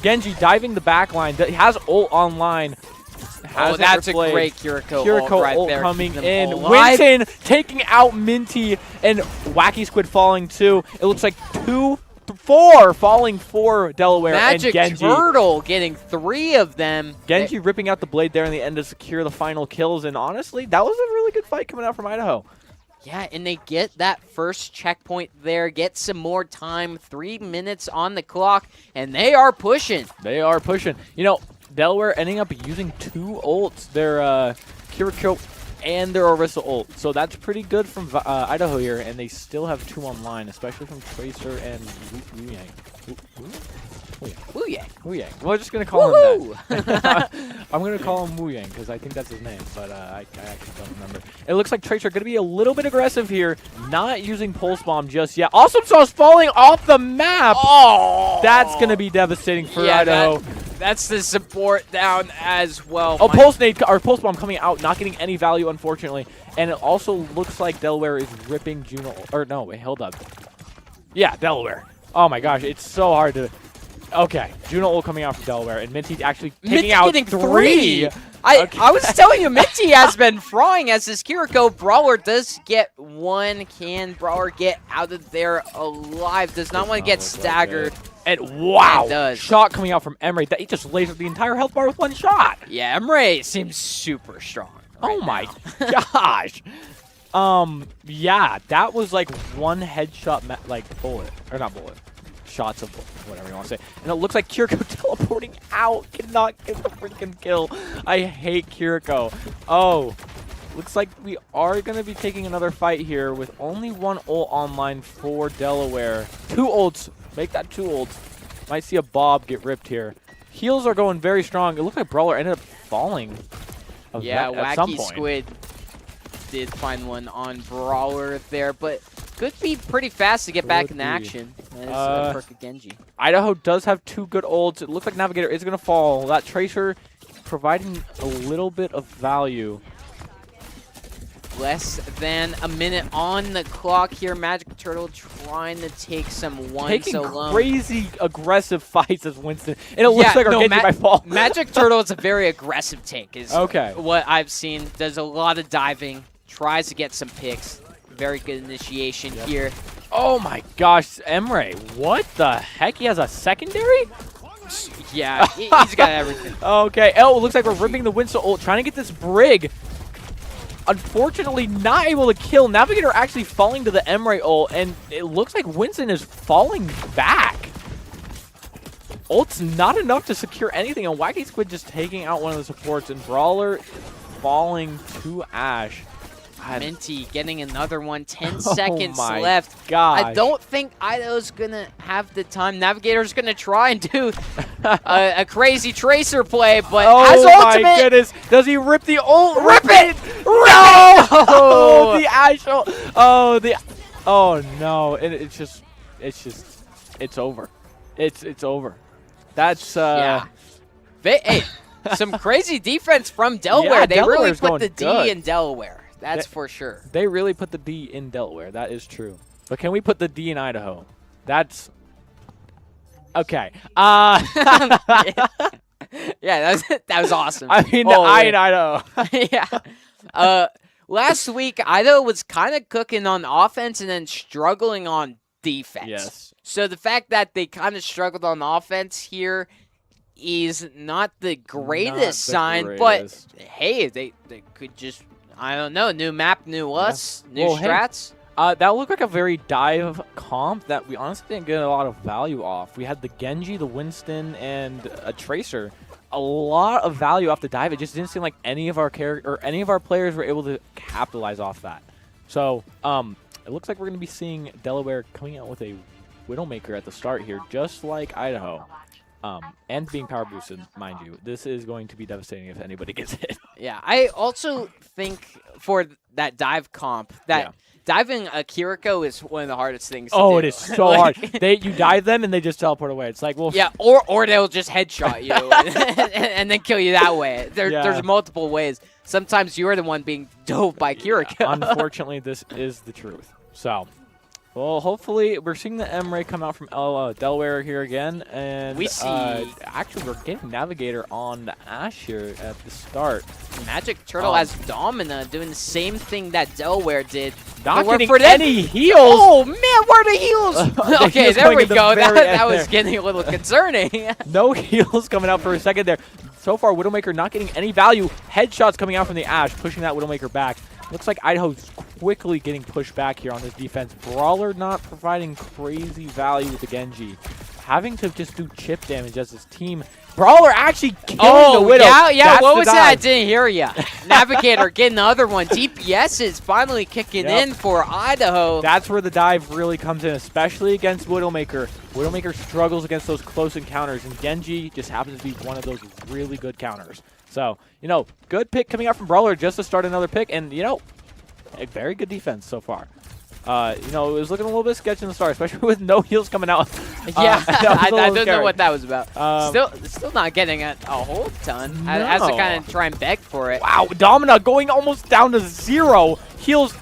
Genji diving the backline. He has ult online. Oh, that's a great Kiriko ult right ult there. Coming in. Winton taking out Minty, and Wacky Squid falling too. It looks like 4 falling for Delaware and Genji. Magic Turtle getting 3 of them. Genji ripping out the blade there in the end to secure the final kills, and honestly, that was a really good fight coming out from Idaho. Yeah, and they get that first checkpoint there, get some more time, 3 minutes on the clock, and they are pushing. They are pushing. You know, Delaware ending up using 2 ults, their Kiriko and their Orisa ult. So that's pretty good from Idaho here, and they still have 2 online, especially from Tracer and Wu Yang. Wu Yang. Wu Yang. We're just going to call him that. I'm going to call him Wu Yang because I think that's his name, but I actually don't remember. It looks like Tracer going to be a little bit aggressive here, not using Pulse Bomb just yet. Awesome Sauce falling off the map. Oh! That's going to be devastating for Idaho. That's the support down as well. Oh, Pulse Bomb coming out, not getting any value, unfortunately. And it also looks like Delaware is ripping Juno. Or no, wait, hold up. Yeah, Delaware. Oh my gosh, it's so hard to. Okay, Juno ult coming out from Delaware, and Minty actually taking out 3. I was telling you, Minty has been frying as this Kiriko. Brawler does get 1. Can Brawler get out of there alive? Does not want to get staggered. And wow, does. Shot coming out from Emre. That he just lasered the entire health bar with 1 shot. Yeah, Emre seems super strong. Oh my gosh. Yeah, that was like 1 headshot, like bullet, or not bullet. Shots of whatever you want to say. And it looks like Kiriko teleporting out. Cannot get the freaking kill. I hate Kiriko. Oh, looks like we are going to be taking another fight here with only 1 ult online for Delaware. 2 ults. Make that 2 ults. Might see a Bob get ripped here. Heals are going very strong. It looks like Brawler ended up falling. Yeah, at some Wacky point. Squid did find one on Brawler there, but could be pretty fast to get back in action. That is perfect Genji. Idaho does have 2 good ults. It looks like Navigator is going to fall. That Tracer providing a little bit of value. Less than a minute on the clock here. Magic Turtle trying to take some Taking crazy aggressive fights as Winston. And it looks like our Genji might fall. Magic Turtle is a very aggressive tank. Is okay. What I've seen. Does a lot of diving. Tries to get some picks. Very good initiation here. Oh my gosh, Emre. What the heck? He has a secondary? Yeah, he's got everything. Okay. Oh, it looks like we're ripping the Winston ult. Trying to get this Brig. Unfortunately, not able to kill. Navigator actually falling to the Emre ult, and it looks like Winston is falling back. Ult's not enough to secure anything, and Wacky Squid just taking out one of the supports, and Brawler falling to Ash. Minty getting another one. 10 seconds my left. gosh. I don't think Idaho's going to have the time. Navigator's going to try and do a crazy tracer play, but has ultimate. Oh my goodness. Does he rip the ult? Rip it! No! Oh, the actual. Oh no. It's over. It's over. That's yeah. Hey, some crazy defense from Delaware. Yeah, they really Delaware's put the D good. in Delaware. That's for sure. They really put the D in Delaware. That is true. But can we put the D in Idaho? That's okay. Yeah, that was awesome. I mean, the I in Idaho. Yeah. Last week, Idaho was kind of cooking on offense and then struggling on defense. Yes. So the fact that they kind of struggled on offense here is not the greatest sign, but hey, they could just, I don't know, new map, new us, new strats. Hey, that looked like a very dive comp that we honestly didn't get a lot of value off. We had the Genji, the Winston, and a Tracer. A lot of value off the dive. It just didn't seem like any of our players were able to capitalize off that. So it looks like we're going to be seeing Delaware coming out with a Widowmaker at the start here, just like Idaho. And being power boosted, mind you. This is going to be devastating if anybody gets hit. Yeah, I also think for that dive comp, that diving a Kiriko is one of the hardest things to do. It is so hard. You dive them and they just teleport away. It's like, well, yeah, or they'll just headshot you and then kill you that way. There's multiple ways. Sometimes you're the one being dove by Kiriko. Unfortunately, this is the truth. So, well, hopefully we're seeing the M-Ray come out from Delaware here again, and we see actually we're getting Navigator on the Ash here at the start. Magic Turtle has Domina doing the same thing that Delaware did. Not getting any heals. Oh man, where are the heals? Okay, there we go. That was getting a little concerning. No heals coming out for a second there. So far, Widowmaker not getting any value. Headshots coming out from the Ash, pushing that Widowmaker back. Looks like Idaho's quickly getting pushed back here on this defense. Brawler not providing crazy value with the Genji. Having to just do chip damage as his team. Brawler actually killing the Widow. Yeah, what was that? I didn't hear ya. Navigator getting the other one. DPS is finally kicking in for Idaho. That's where the dive really comes in, especially against Widowmaker. Widowmaker struggles against those close encounters, and Genji just happens to be one of those really good counters. So, good pick coming out from Brawler just to start another pick, and, a very good defense so far. It was looking a little bit sketchy in the start, especially with no heals coming out. I don't know what that was about. Still not getting a whole ton. No. Has to kind of try and beg for it. Wow, Domina going almost down to 0. Heals.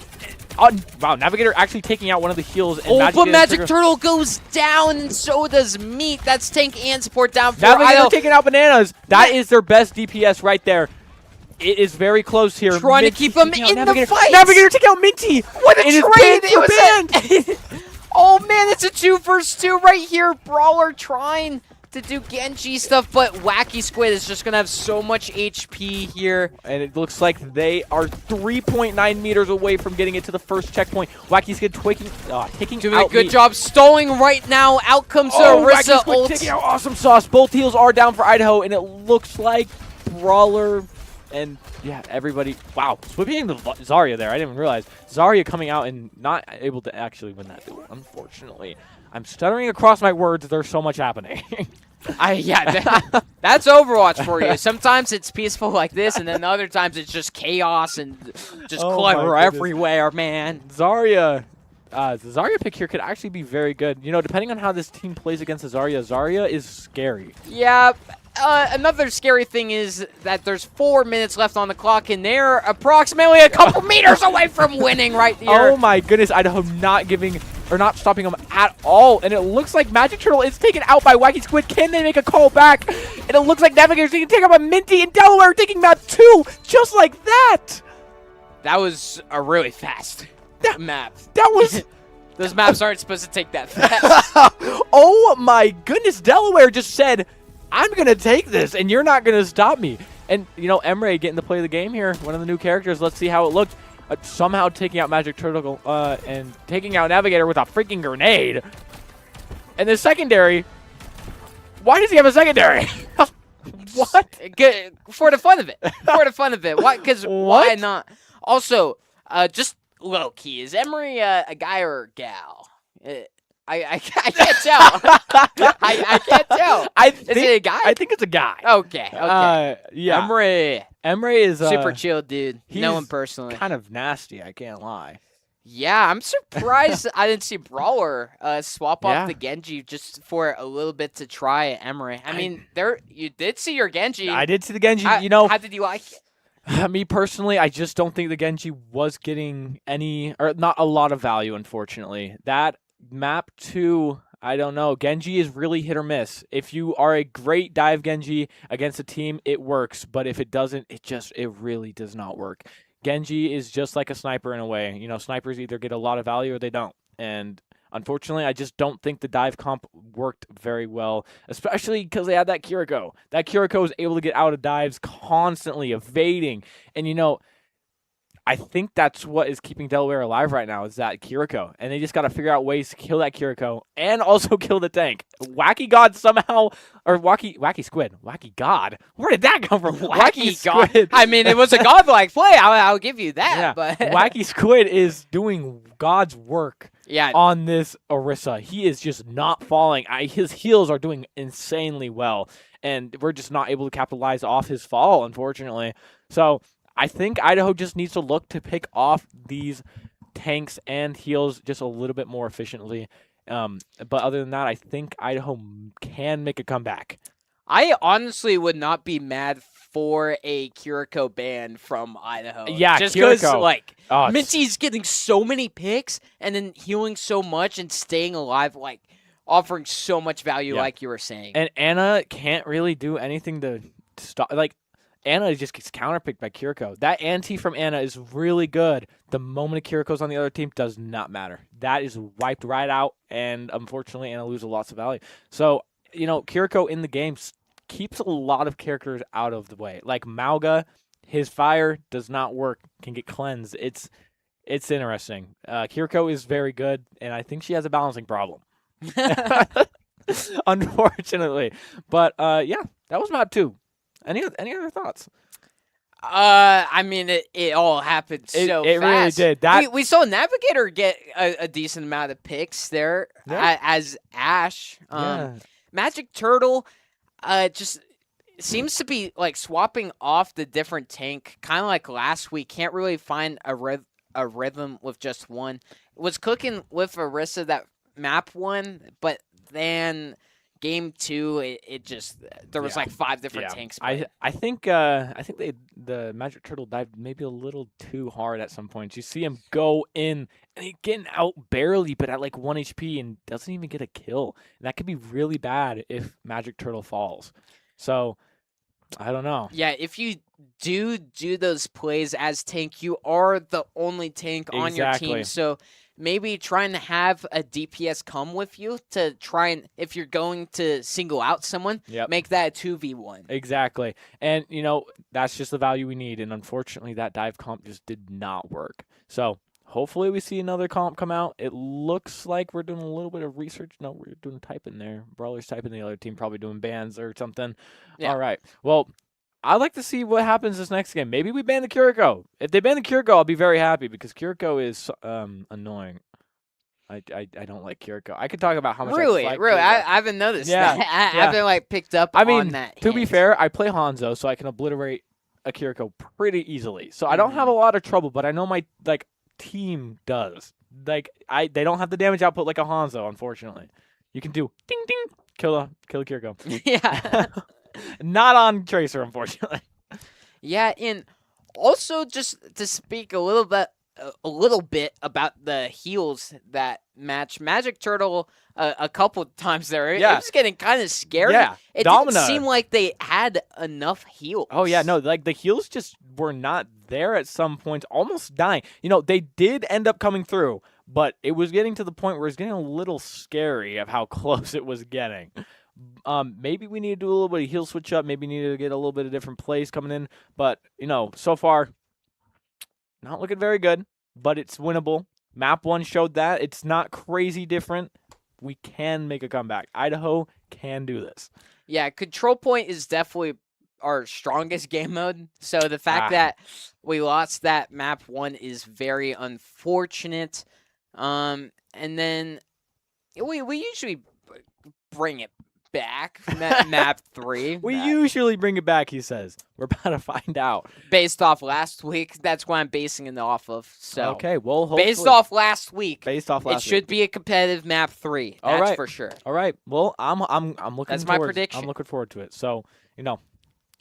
Wow, Navigator actually taking out one of the heals. And but Magic Turtle goes down, and so does Meat. That's tank and support down for Navigator Idaho. taking out Bananas. That is their best DPS right there. It is very close here. Trying to keep him in the fight. Navigator taking out Minty. What a trade! It was oh man, it's a 2 versus 2 right here. Brawler trying to do Genji stuff, but Wacky Squid is just going to have so much HP here. And it looks like they are 3.9 meters away from getting it to the first checkpoint. Wacky Squid taking out a good job stalling right now. Out comes Arissa ult. Taking out Awesome Sauce. Both heals are down for Idaho, and it looks like Brawler and, everybody. Wow, sweeping the Zarya there. I didn't even realize. Zarya coming out and not able to actually win that duel, unfortunately. I'm stuttering across my words. There's so much happening. That's Overwatch for you. Sometimes it's peaceful like this, and then other times it's just chaos and just clever everywhere, man. Zarya. The Zarya pick here could actually be very good. Depending on how this team plays against the Zarya is scary. Yeah. Another scary thing is that there's 4 minutes left on the clock, and they're approximately a couple meters away from winning right here. Oh my goodness, Idaho not stopping them at all. And it looks like Magic Turtle is taken out by Wacky Squid. Can they make a call back? And it looks like Navigator's taking take out by Minty, and Delaware taking about 2, just like that. That was a really fast map. That was... Those maps aren't supposed to take that fast. Oh my goodness, Delaware just said, I'm going to take this, and you're not going to stop me. And, Emre getting to play the game here, one of the new characters. Let's see how it looked. Somehow taking out Magic Turtle and taking out Navigator with a freaking grenade. And the secondary, why does he have a secondary? What? For the fun of it. For the fun of it. Why? Because why not? Also, Just low key. Is Emery a guy or a gal? I can't tell. I can't tell. Is it a guy? I think it's a guy. Okay. Yeah. Emery is super chill dude. Know him he's personally. kind of nasty, I can't lie. Yeah, I'm surprised I didn't see Brawler swap off Yeah. the Genji just for a little bit to try Emery. I mean, you did see your Genji. I did see the Genji. How did you like it? Me personally, I just don't think the Genji was getting not a lot of value, unfortunately. That map 2, I don't know. Genji is really hit or miss. If you are a great dive Genji against a team, it works. But if it doesn't, it really does not work. Genji is just like a sniper in a way. You know, snipers either get a lot of value or they don't. And unfortunately, I just don't think the dive comp worked very well, especially because they had that Kiriko. That Kiriko is able to get out of dives constantly, evading. And, you know, I think that's what is keeping Delaware alive right now is that Kiriko. And they just got to figure out ways to kill that Kiriko and also kill the tank. Wacky God somehow, or Wacky Squid. Wacky God? Where did that come from? Wacky God. I mean, it was a godlike play. I'll give you that. Yeah. But Wacky Squid is doing God's work on this Orisa. He is just not falling. His heals are doing insanely well. And we're just not able to capitalize off his fall, unfortunately. So I think Idaho just needs to look to pick off these tanks and heals just a little bit more efficiently. But other than that, I think Idaho can make a comeback. I honestly would not be mad for a Kiriko ban from Idaho. Yeah, just because Kiriko. Minty's getting so many picks and then healing so much and staying alive, offering so much value, like you were saying. And Anna can't really do anything to stop. Anna just gets counterpicked by Kiriko. That anti from Anna is really good. The moment Kiriko's on the other team does not matter. That is wiped right out, and unfortunately, Anna loses lots of value. So, you know, Kiriko in the game keeps a lot of characters out of the way. Like Mauga, his fire does not work, can get cleansed. It's interesting. Kiriko is very good, and I think she has a balancing problem. Unfortunately. But, yeah, that was map 2. Any other thoughts? I mean, it all happened so fast. It really did. We saw Navigator get a decent amount of picks there as Ash. Magic Turtle just seems to be swapping off the different tank, kind of like last week. Can't really find a rhythm with just one. Was cooking with Orisa that map 1, but then Game 2, there was 5 different tanks. I think the Magic Turtle dived maybe a little too hard at some points. You see him go in and he's getting out barely, but at 1 HP and doesn't even get a kill. And that could be really bad if Magic Turtle falls. So I don't know. Yeah, if you do those plays as tank, you are the only tank on your team. So maybe trying to have a DPS come with you to try and, if you're going to single out someone, make that a 2v1. Exactly. And, you know, that's just the value we need. And unfortunately, that dive comp just did not work. So hopefully we see another comp come out. It looks like we're doing a little bit of research. No, we're doing typing there. Brawler's typing, the other team probably doing bans or something. Yeah. All right. Well, I'd like to see what happens this next game. Maybe we ban the Kiriko. If they ban the Kiriko, I'll be very happy because Kiriko is annoying. I don't like Kiriko. I could talk about how much really. I haven't noticed that. I haven't picked up on that. To be fair, I play Hanzo, so I can obliterate a Kiriko pretty easily. So I don't have a lot of trouble, but I know my team does. They don't have the damage output like a Hanzo, unfortunately. You can do ding ding, kill a Kiriko. Yeah. Not on Tracer, unfortunately. Yeah, and also just to speak a little bit about the heals that match Magic Turtle a couple times there. It was getting kind of scary. Yeah, it didn't seem like they had enough heals. Oh yeah, no, the heals just were not there at some points, almost dying. You know, they did end up coming through, but it was getting to the point where it's getting a little scary of how close it was getting. Maybe we need to do a little bit of heal switch up. Maybe need to get a little bit of different plays coming in. But, you know, so far, not looking very good, but it's winnable. Map 1 showed that. It's not crazy different. We can make a comeback. Idaho can do this. Yeah, control point is definitely our strongest game mode. So the fact that we lost that map 1 is very unfortunate. And then we usually bring it back. Map 3. We usually bring it back, he says. We're about to find out. Based off last week, that's what I'm basing it off of. So okay, well, hopefully, based off last week, it should be a competitive map 3. That's for sure. All right. Well, I'm looking. That's my prediction. I'm looking forward to it. So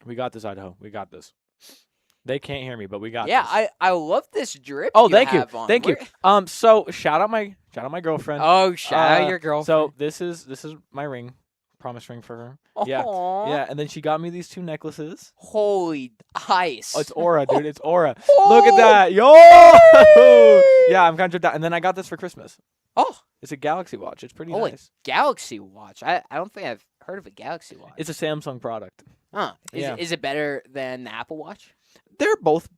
we got this, Idaho. We got this. They can't hear me, but we got this. Yeah, I love this drip. Oh, thank you. On. Thank you. So shout out my girlfriend. Oh, shout out your girlfriend. So this is my ring. Promise ring for her. Yeah. Yeah, and then she got me these 2 necklaces. Holy ice. Oh, it's Aura, dude. It's Aura. Oh. Look at that. Yo! Yeah, I'm kind of tripped out. And then I got this for Christmas. Oh. It's a Galaxy Watch. It's pretty nice. Galaxy Watch. I don't think I've heard of a Galaxy Watch. It's a Samsung product. Huh. Is it better than the Apple Watch? They're both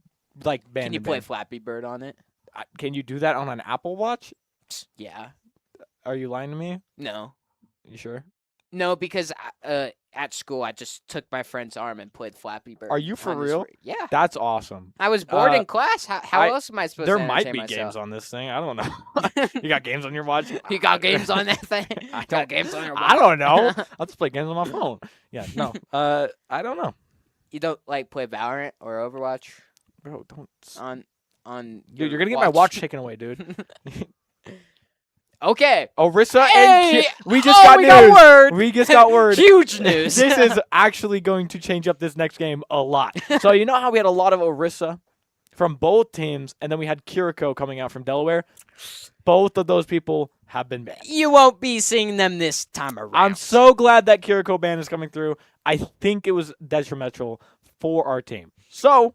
like band. Can you play Flappy Bird on it? Can you do that on an Apple Watch? Yeah. Are you lying to me? No. You sure? No, because at school I just took my friend's arm and played Flappy Bird. Are you for real? Yeah. That's awesome. I was bored in class. How else am I supposed to There might be myself? games on this thing. I don't know. You got games on your watch? You got games on that thing? I got games on your watch? I don't know. I'll just play games on my phone. Yeah, no. I don't know. You don't like play Valorant or Overwatch? Bro, don't. On Dude, you're gonna get my watch taken away, dude. Okay. Orisa hey! and we just got news. Got word. We just got word. Huge news. This is actually going to change up this next game a lot. So you know how we had a lot of Orisa from both teams, and then we had Kiriko coming out from Delaware? Both of those people have been banned. You won't be seeing them this time around. I'm so glad that Kiriko ban is coming through. I think it was detrimental for our team. So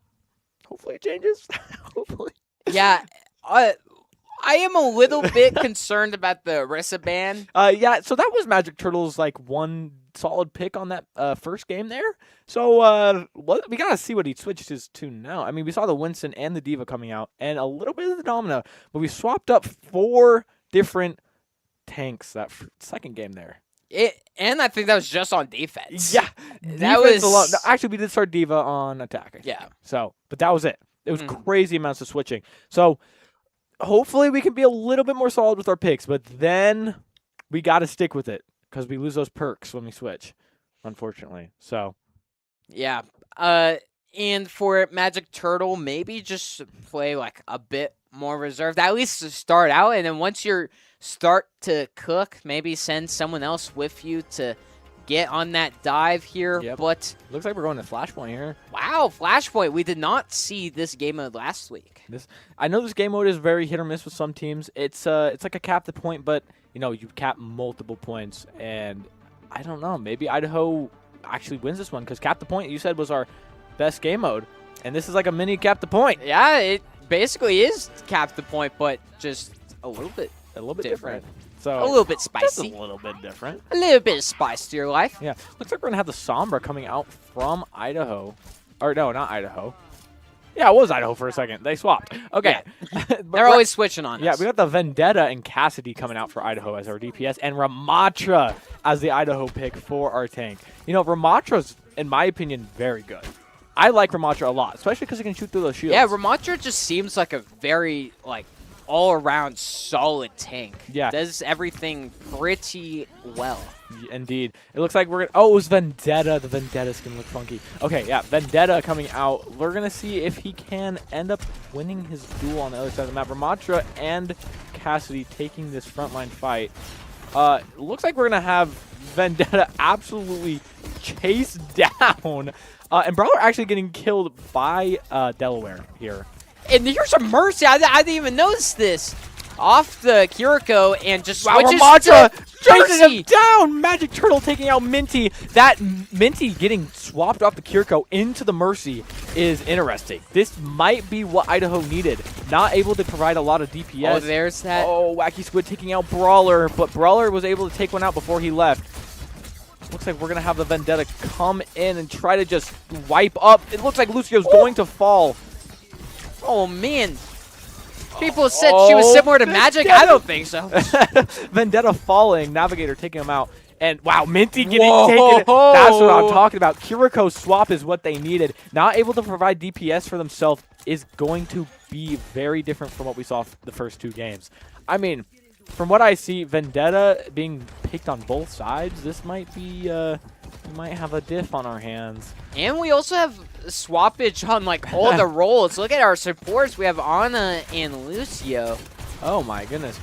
hopefully it changes. Hopefully. Yeah. I am a little bit concerned about the Orisa ban. Yeah, so that was Magic Turtle's like one solid pick on that first game there. So we gotta see what he switches to now. I mean, we saw the Winston and the Diva coming out, and a little bit of the Domino, but we swapped up 4 different tanks that second game there. And I think that was just on defense. Yeah, that was alone. No, actually, we did start Diva on attack. Yeah. So, but that was it. It was crazy amounts of switching. So. Hopefully we can be a little bit more solid with our picks, but then we got to stick with it because we lose those perks when we switch, unfortunately. So, yeah. And for Magic Turtle, maybe just play like a bit more reserved, at least to start out, and then once you start to cook, maybe send someone else with you to get on that dive here. Yep. But looks like we're going to Flashpoint here. Wow, Flashpoint. We did not see this game mode last week. I know this game mode is very hit or miss with some teams. It's like a cap the point, but you cap multiple points, and I don't know. Maybe Idaho actually wins this one because cap the point you said was our best game mode, and this is like a mini cap the point. Yeah, it basically is cap the point, but just a little bit different. So a little bit spicy. Just a little bit different. A little bit of spice to your life. Yeah. Looks like we're going to have the Sombra coming out from Idaho. Or no, not Idaho. Yeah, it was Idaho for a second. They swapped. Okay. Yeah. They're always switching on us. Yeah, we got the Vendetta and Cassidy coming out for Idaho as our DPS, and Ramatra as the Idaho pick for our tank. Ramatra's, in my opinion, very good. I like Ramatra a lot, especially because he can shoot through those shields. Yeah, Ramatra just seems like a very, all-around solid tank. Yeah. Does everything pretty well. Indeed. It looks like we're going to... Oh, it was Vendetta. The Vendetta skin looked funky. Okay, yeah, Vendetta coming out. We're going to see if he can end up winning his duel on the other side of the map. Ramatra and Cassidy taking this frontline fight. Looks like we're going to have Vendetta absolutely chased down. And Brawler actually getting killed by Delaware here. And here's a Mercy. I didn't even notice this. Off the Kiriko and just switches Ramatra to chases him down. Magic Turtle taking out Minty. That Minty getting swapped off the Kiriko into the Mercy is interesting. This might be what Idaho needed. Not able to provide a lot of DPS. Oh, there's that. Oh, Wacky Squid taking out Brawler, but Brawler was able to take one out before he left. Looks like we're going to have the Vendetta come in and try to just wipe up. It looks like Lucio's going to fall. Oh, man. People said she was similar to Magic. I don't think so. Vendetta falling. Navigator taking him out. And wow, Minty getting taken. That's what I'm talking about. Kiriko's swap is what they needed. Not able to provide DPS for themselves is going to be very different from what we saw the first 2 games. I mean, from what I see, Vendetta being picked on both sides, this might be, we might have a diff on our hands. And we also have swappage on like all the roles. Look at our supports. We have Ana and Lucio. Oh my goodness.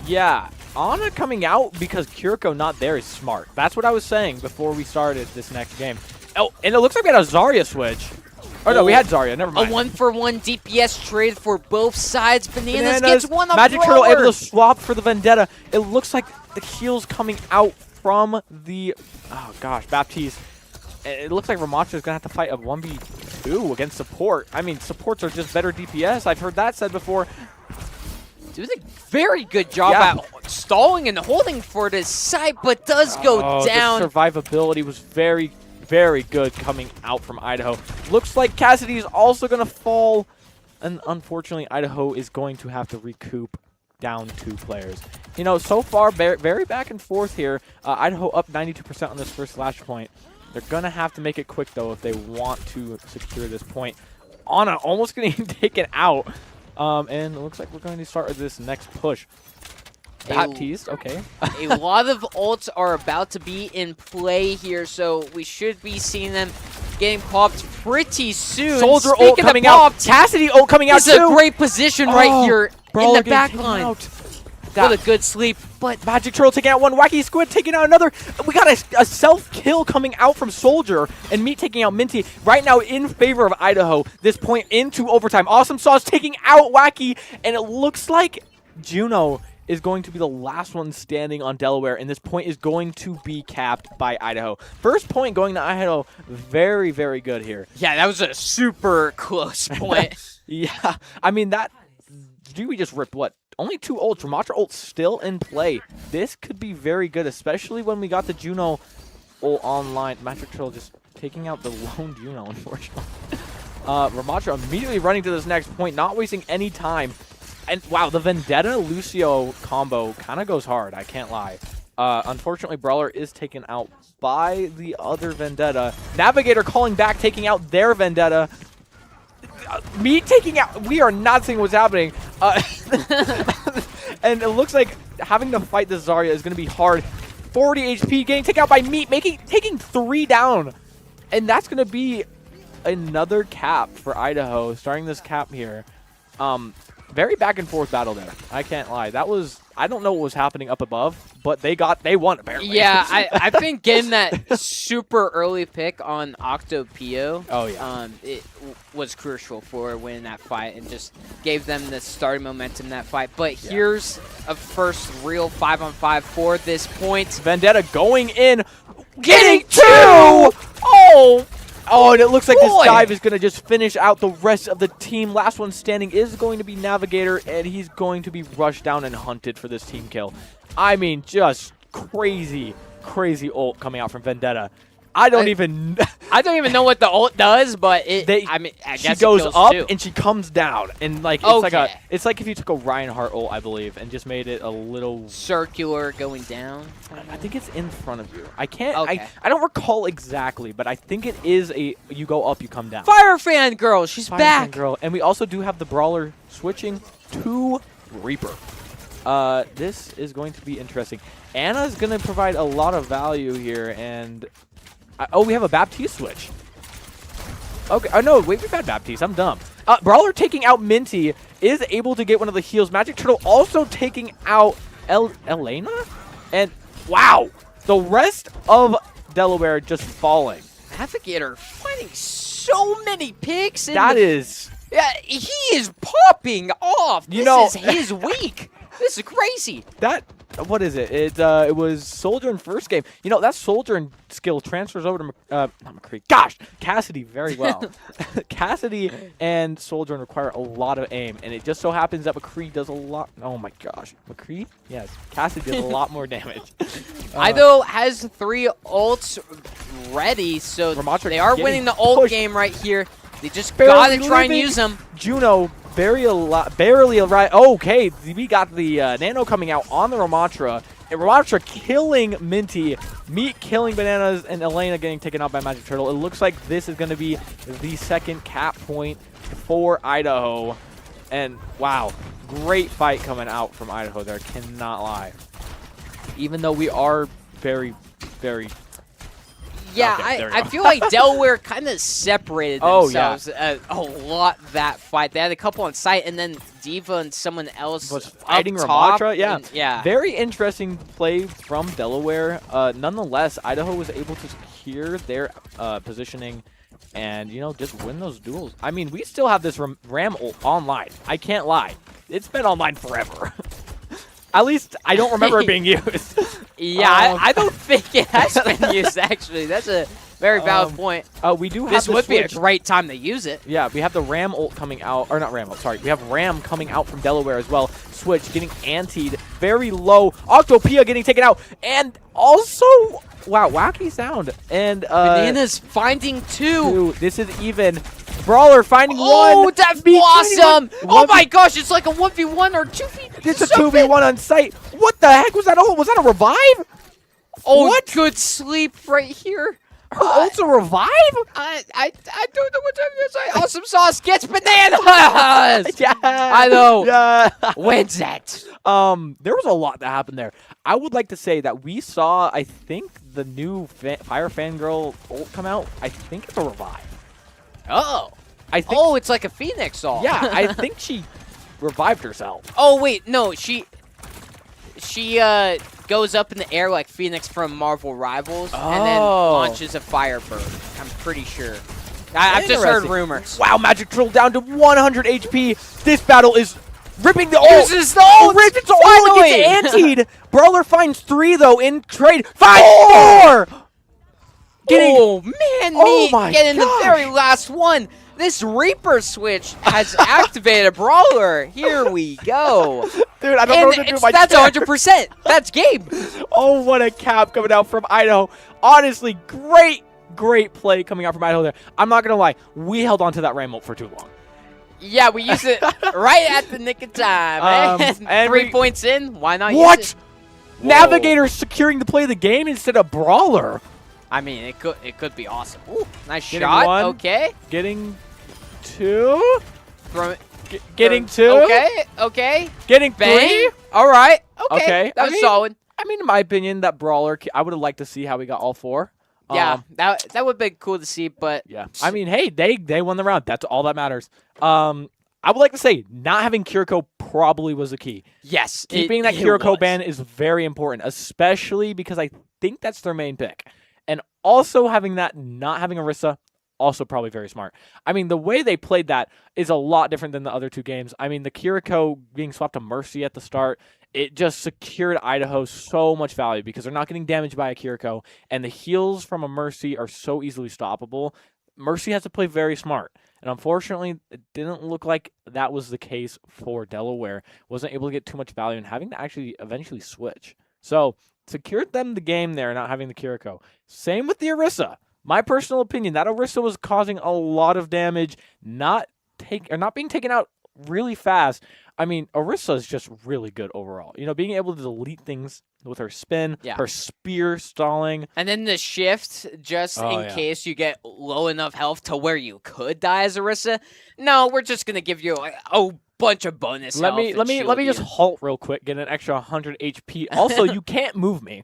Yeah, Ana coming out because Kiriko not there is smart. That's what I was saying before we started this next game. Oh, and it looks like we had a Zarya switch. Oh, no, we had Zarya. Never mind. A 1-for-1 DPS trade for both sides. Bananas gets one on Magic Turtle able to swap for the Vendetta. It looks like the heals coming out from the... Oh, gosh, Baptiste. It looks like Ramatra is going to have to fight a 1v2 against support. I mean, supports are just better DPS. I've heard that said before. Doing a very good job at stalling and holding for this site, but does go down. The survivability was very, very good coming out from Idaho. Looks like Cassidy is also going to fall, and unfortunately, Idaho is going to have to recoup down 2 players. You know, so far, very back and forth here. Idaho up 92% on this first Flash point. They're going to have to make it quick, though, if they want to secure this point. Ana almost getting taken out. And it looks like we're going to start with this next push. Baptiste, okay. A lot of ults are about to be in play here, so we should be seeing them getting popped pretty soon. Soldier ult coming out. Cassidy ult coming out too. It's a great position right here in the back line. What a good sleep. But Magic Turtle taking out one, Wacky Squid taking out another. We got a self-kill coming out from Soldier, and Meat taking out Minty. Right now in favor of Idaho. This point into overtime. Awesome Sauce taking out Wacky, and it looks like Juno is going to be the last one standing on Delaware, and this point is going to be capped by Idaho. First point going to Idaho. Very, very good here. Yeah, that was a super close point. Yeah, I mean, that... We just ripped, what? Only 2 ults. Ramatra ult still in play. This could be very good, especially when we got the Juno ult online. Magic Turtle just taking out the lone Juno, unfortunately. Ramatra immediately running to this next point, not wasting any time. And wow, the Vendetta-Lucio combo kind of goes hard, I can't lie. Unfortunately, Brawler is taken out by the other Vendetta. Navigator calling back, taking out their Vendetta. Me taking out... We are not seeing what's happening. And it looks like having to fight this Zarya is going to be hard. 40 HP getting taken out by Meat, taking 3 down. And that's going to be another cap for Idaho, starting this cap here. Very back and forth battle there. I can't lie. That was... I don't know what was happening up above, but they won apparently. Yeah, I think getting that super early pick on Octopio, it was crucial for winning that fight and just gave them the starting momentum in that fight. But here's a first real 5-on-5 for this point. Vendetta going in, getting 2! Oh, and it looks like this dive is going to just finish out the rest of the team. Last one standing is going to be Navigator, and he's going to be rushed down and hunted for this team kill. I mean, just crazy, crazy ult coming out from Vendetta. I don't even know what the ult does, but I guess she goes up too. And she comes down, and like it's like if you took a Reinhardt ult, I believe, and just made it a little circular going down. I think it's in front of you. I can't. I don't recall exactly, but I think it is a you go up, you come down. Fire Fan Girl, she's back. Girl, and we also do have the Brawler switching to Reaper. This is going to be interesting. Anna's going to provide a lot of value here, and. Oh, we have a Baptiste switch. Okay. Oh, no. Wait, we've had Baptiste. I'm dumb. Brawler taking out Minty is able to get one of the heals. Magic Turtle also taking out Elena. And, wow. The rest of Delaware just falling. Navigator finding so many picks. That is... Yeah, he is popping off. This is his week. This is crazy. What is it? It was Soldier in first game. You know, that Soldier in skill transfers over to not McCree. Gosh, Cassidy very well. Cassidy and Soldier require a lot of aim, and it just so happens that McCree does a lot. Oh my gosh, McCree? Yes, Cassidy does a lot more damage. Idaho has 3 ults ready, so they are winning the ult game right here. They just gotta try and use them. Juno. Barely alive. Okay, we got the Nano coming out on the Ramatra, Robotics are killing Minty, Meat killing Bananas, and Elena getting taken out by Magic Turtle. It looks like this is going to be the second cap point for Idaho. And wow, great fight coming out from Idaho there, cannot lie. Even though we are very, very... Yeah, okay, I feel like Delaware kind of separated themselves a lot that fight. They had a couple on site, and then Diva and someone else was fighting Ramatra. Yeah, very interesting play from Delaware. Nonetheless, Idaho was able to secure their positioning and, you know, just win those duels. I mean, we still have this Ram ult online. I can't lie. It's been online forever. At least I don't remember it being used. Yeah, I don't think it has been used, actually. That's a very valid point. We do have this would be a switch. great time to use it. Yeah, we have the Ram ult coming out. Or not Ram ult, sorry. We have Ram coming out from Delaware as well. Switch getting antied very low. Octopia getting taken out. And also, wow, wacky sound. And Bananas finding two. This is even. Brawler finding one. Oh, that's awesome. Oh my gosh, it's like a 1v1 or 2v. It's a 2v1 on site. What the heck was that? Oh, was that a revive? Oh, what? Good sleep right here. Her ult's a revive? I don't know what time to say. Awesome sauce gets Bananas. Yeah. I know. Yeah. Wins it. There was a lot that happened there. I would like to say that we saw, I think, the new Fire Fangirl ult come out. I think it's a revive. Oh. I think Oh, it's like a Phoenix ult. yeah, I think she revived herself. Oh, wait. No, she goes up in the air like Phoenix from Marvel Rivals and then launches a Firebird. I'm pretty sure. I've just heard rumors. Wow, Magic Turtle down to 100 HP. This battle is ripping the ult. Uses the ult. Rips its ult. Gets antied. Brawler finds 3, though, in trade. Finds 4! Oh, man, my getting the gosh. very last one. This Reaper switch has activated Brawler. Here we go. Dude, I don't know what to do with my That's chair. 100%. That's game. Oh, what a cap coming out from Idaho. Honestly, great play coming out from Idaho there. I'm not going to lie. We held on to that Ram ult for too long. Yeah, we used it right at the nick of time. And 3 points in. Why not use it? What? Navigator securing the play of the game instead of Brawler. I mean, it could be awesome. Ooh, nice Getting shot. one. Okay. Getting 2. Getting 2. Okay. Getting Bang. 3. All right. Okay. Okay. That was solid. I mean, in my opinion, that Brawler, I would have liked to see how we got all 4. Yeah, that would have been cool to see, but... Yeah. I mean, hey, they won the round. That's all that matters. I would like to say, not having Kiriko probably was the key. Yes. Keeping that Kiriko ban is very important, especially because I think that's their main pick. And also having that, not having Orisa, also probably very smart. I mean, the way they played that is a lot different than the other 2 games. I mean, the Kiriko being swapped to Mercy at the start, it just secured Idaho so much value because they're not getting damaged by a Kiriko, and the heals from a Mercy are so easily stoppable. Mercy has to play very smart. And unfortunately, it didn't look like that was the case for Delaware. Wasn't able to get too much value and having to actually eventually switch. So, secured them the game there, not having the Kiriko. Same with the Orisa. My personal opinion, that Orisa was causing a lot of damage, not being taken out really fast. I mean, Orisa is just really good overall. You know, being able to delete things with her spin, her spear stalling. And then the shift, just in case you get low enough health to where you could die as Orisa. No, we're just going to give you a bunch of bonus Let health me just halt real quick, get an extra 100 HP. Also, you can't move me.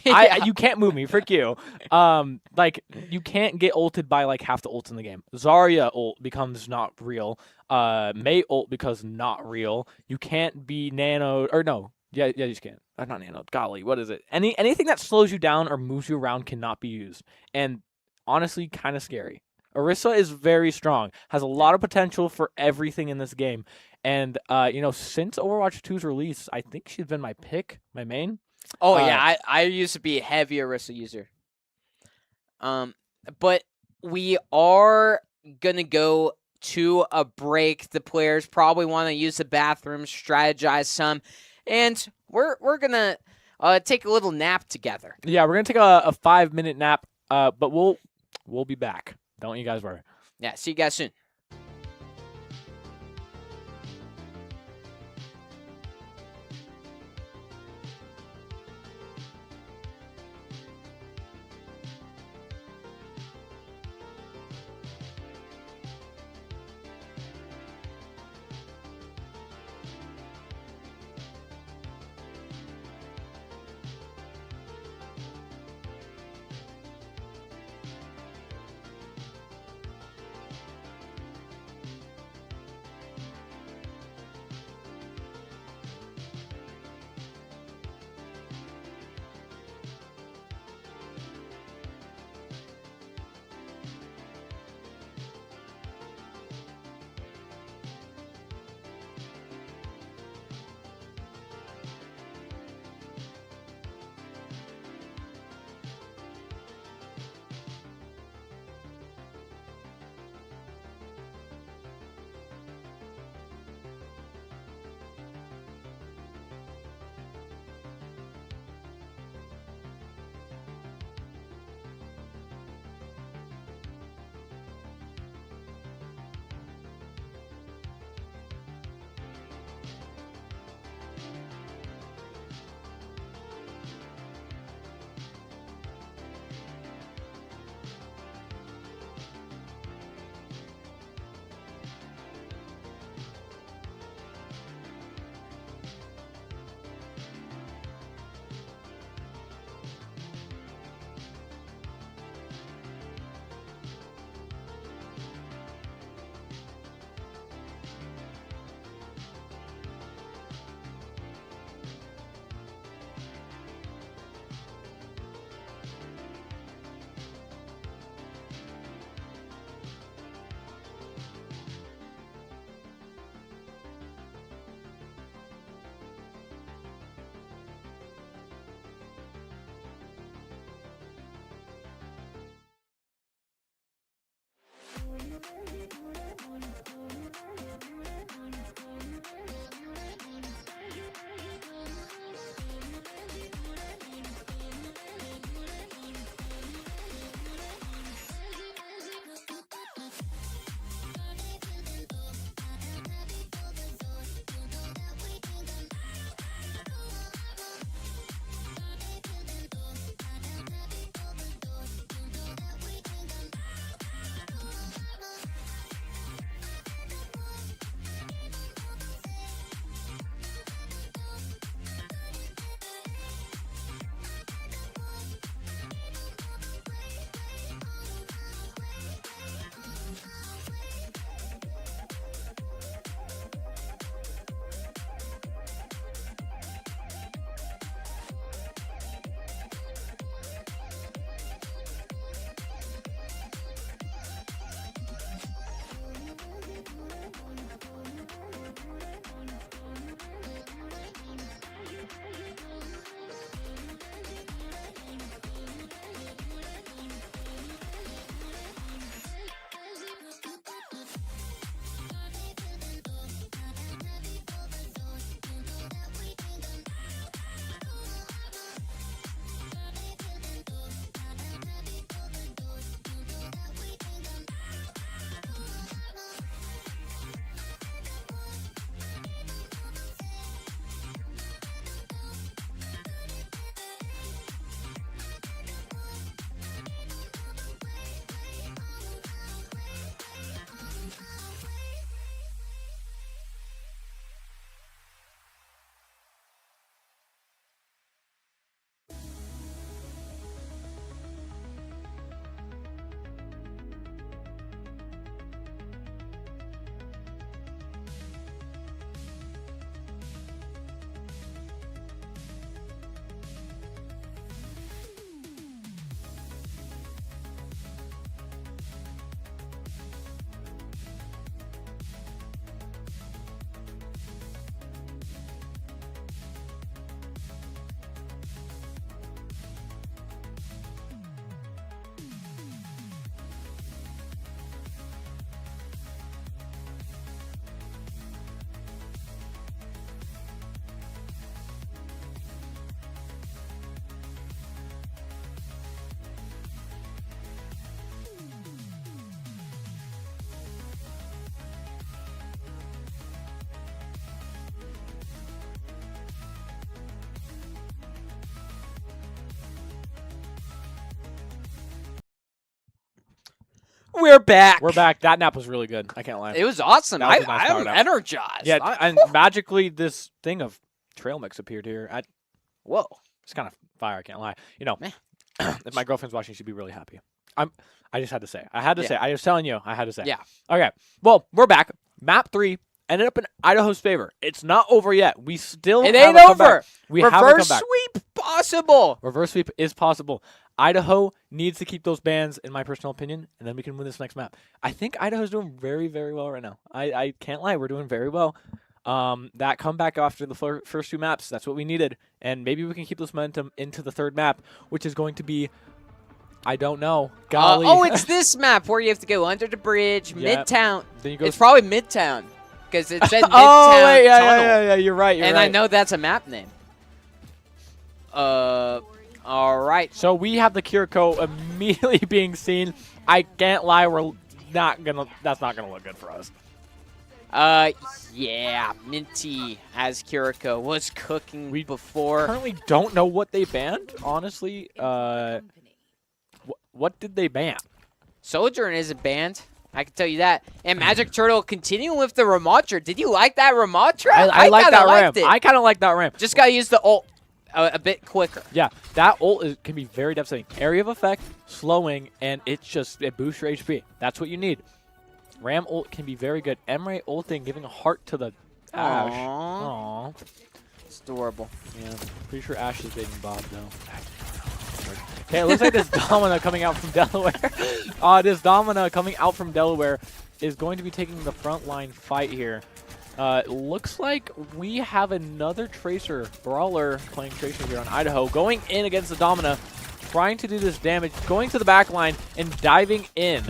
You can't move me. Frick you. Like, you can't get ulted by like half the ults in the game. Zarya ult becomes not real. Mei ult becomes not real. You can't be nano or no. Yeah, you just can't. Not nano. Golly, what is it? Anything that slows you down or moves you around cannot be used. And honestly, kind of scary. Orisa is very strong. Has a lot of potential for everything in this game. And you know, since Overwatch 2's release, I think she's been my pick, my main. Oh, yeah, I used to be a heavy Orisa user. But we are going to go to a break. The players probably want to use the bathroom, strategize some, and we're going to take a little nap together. Yeah, we're going to take a 5-minute nap, but we'll be back. Don't you guys worry. Yeah, see you guys soon. We're back. We're back. That nap was really good. I can't lie. It was awesome. That was a nice I'm power nap. energized. Yeah, and magically this thing of trail mix appeared here. Whoa. It's kind of fire. I can't lie. You know, Man. if my girlfriend's watching, she'd be really happy. I just had to say. I was telling you. I had to say. Yeah. Okay. Well, we're back. Map 3 ended up in Idaho's favor. It's not over yet. We still It have ain't a over. comeback. We have a Reverse comeback. sweep possible. Reverse sweep is possible. Idaho needs to keep those bans, in my personal opinion, and then we can win this next map. I think Idaho's doing very, very well right now. I can't lie. We're doing very well. That comeback after the first 2 maps, that's what we needed. And maybe we can keep this momentum into the 3rd map, which is going to be, I don't know. Golly. It's this map where you have to go under the bridge, Yep. Midtown. Then you go It's probably Midtown because it said Midtown oh, wait, Tunnel. yeah. You're right. And I know that's a map name. All right. So we have the Kiriko immediately being seen. I can't lie. That's not gonna look good for us. Yeah, Minty as Kiriko was cooking before. Currently don't know what they banned, honestly. What did they ban? Sojourn isn't banned. I can tell you that. And Magic Turtle continuing with the Ramattra. Did you like that Ramattra? I like that liked ramp. it. I kind of like that ramp. Just gotta use the ult a bit quicker. Yeah, that ult can be very devastating. Area of effect, slowing, and it boosts your HP. That's what you need. Ram ult can be very good. Emre ulting, giving a heart to the Ash. Aww. It's adorable. Yeah, pretty sure Ash is dating Bob, though. Okay, it looks like this Domina coming out from Delaware. This Domina coming out from Delaware is going to be taking the front line fight here. It looks like we have another Tracer, Brawler playing Tracer here on Idaho, going in against the Domina, trying to do this damage, going to the back line and diving in.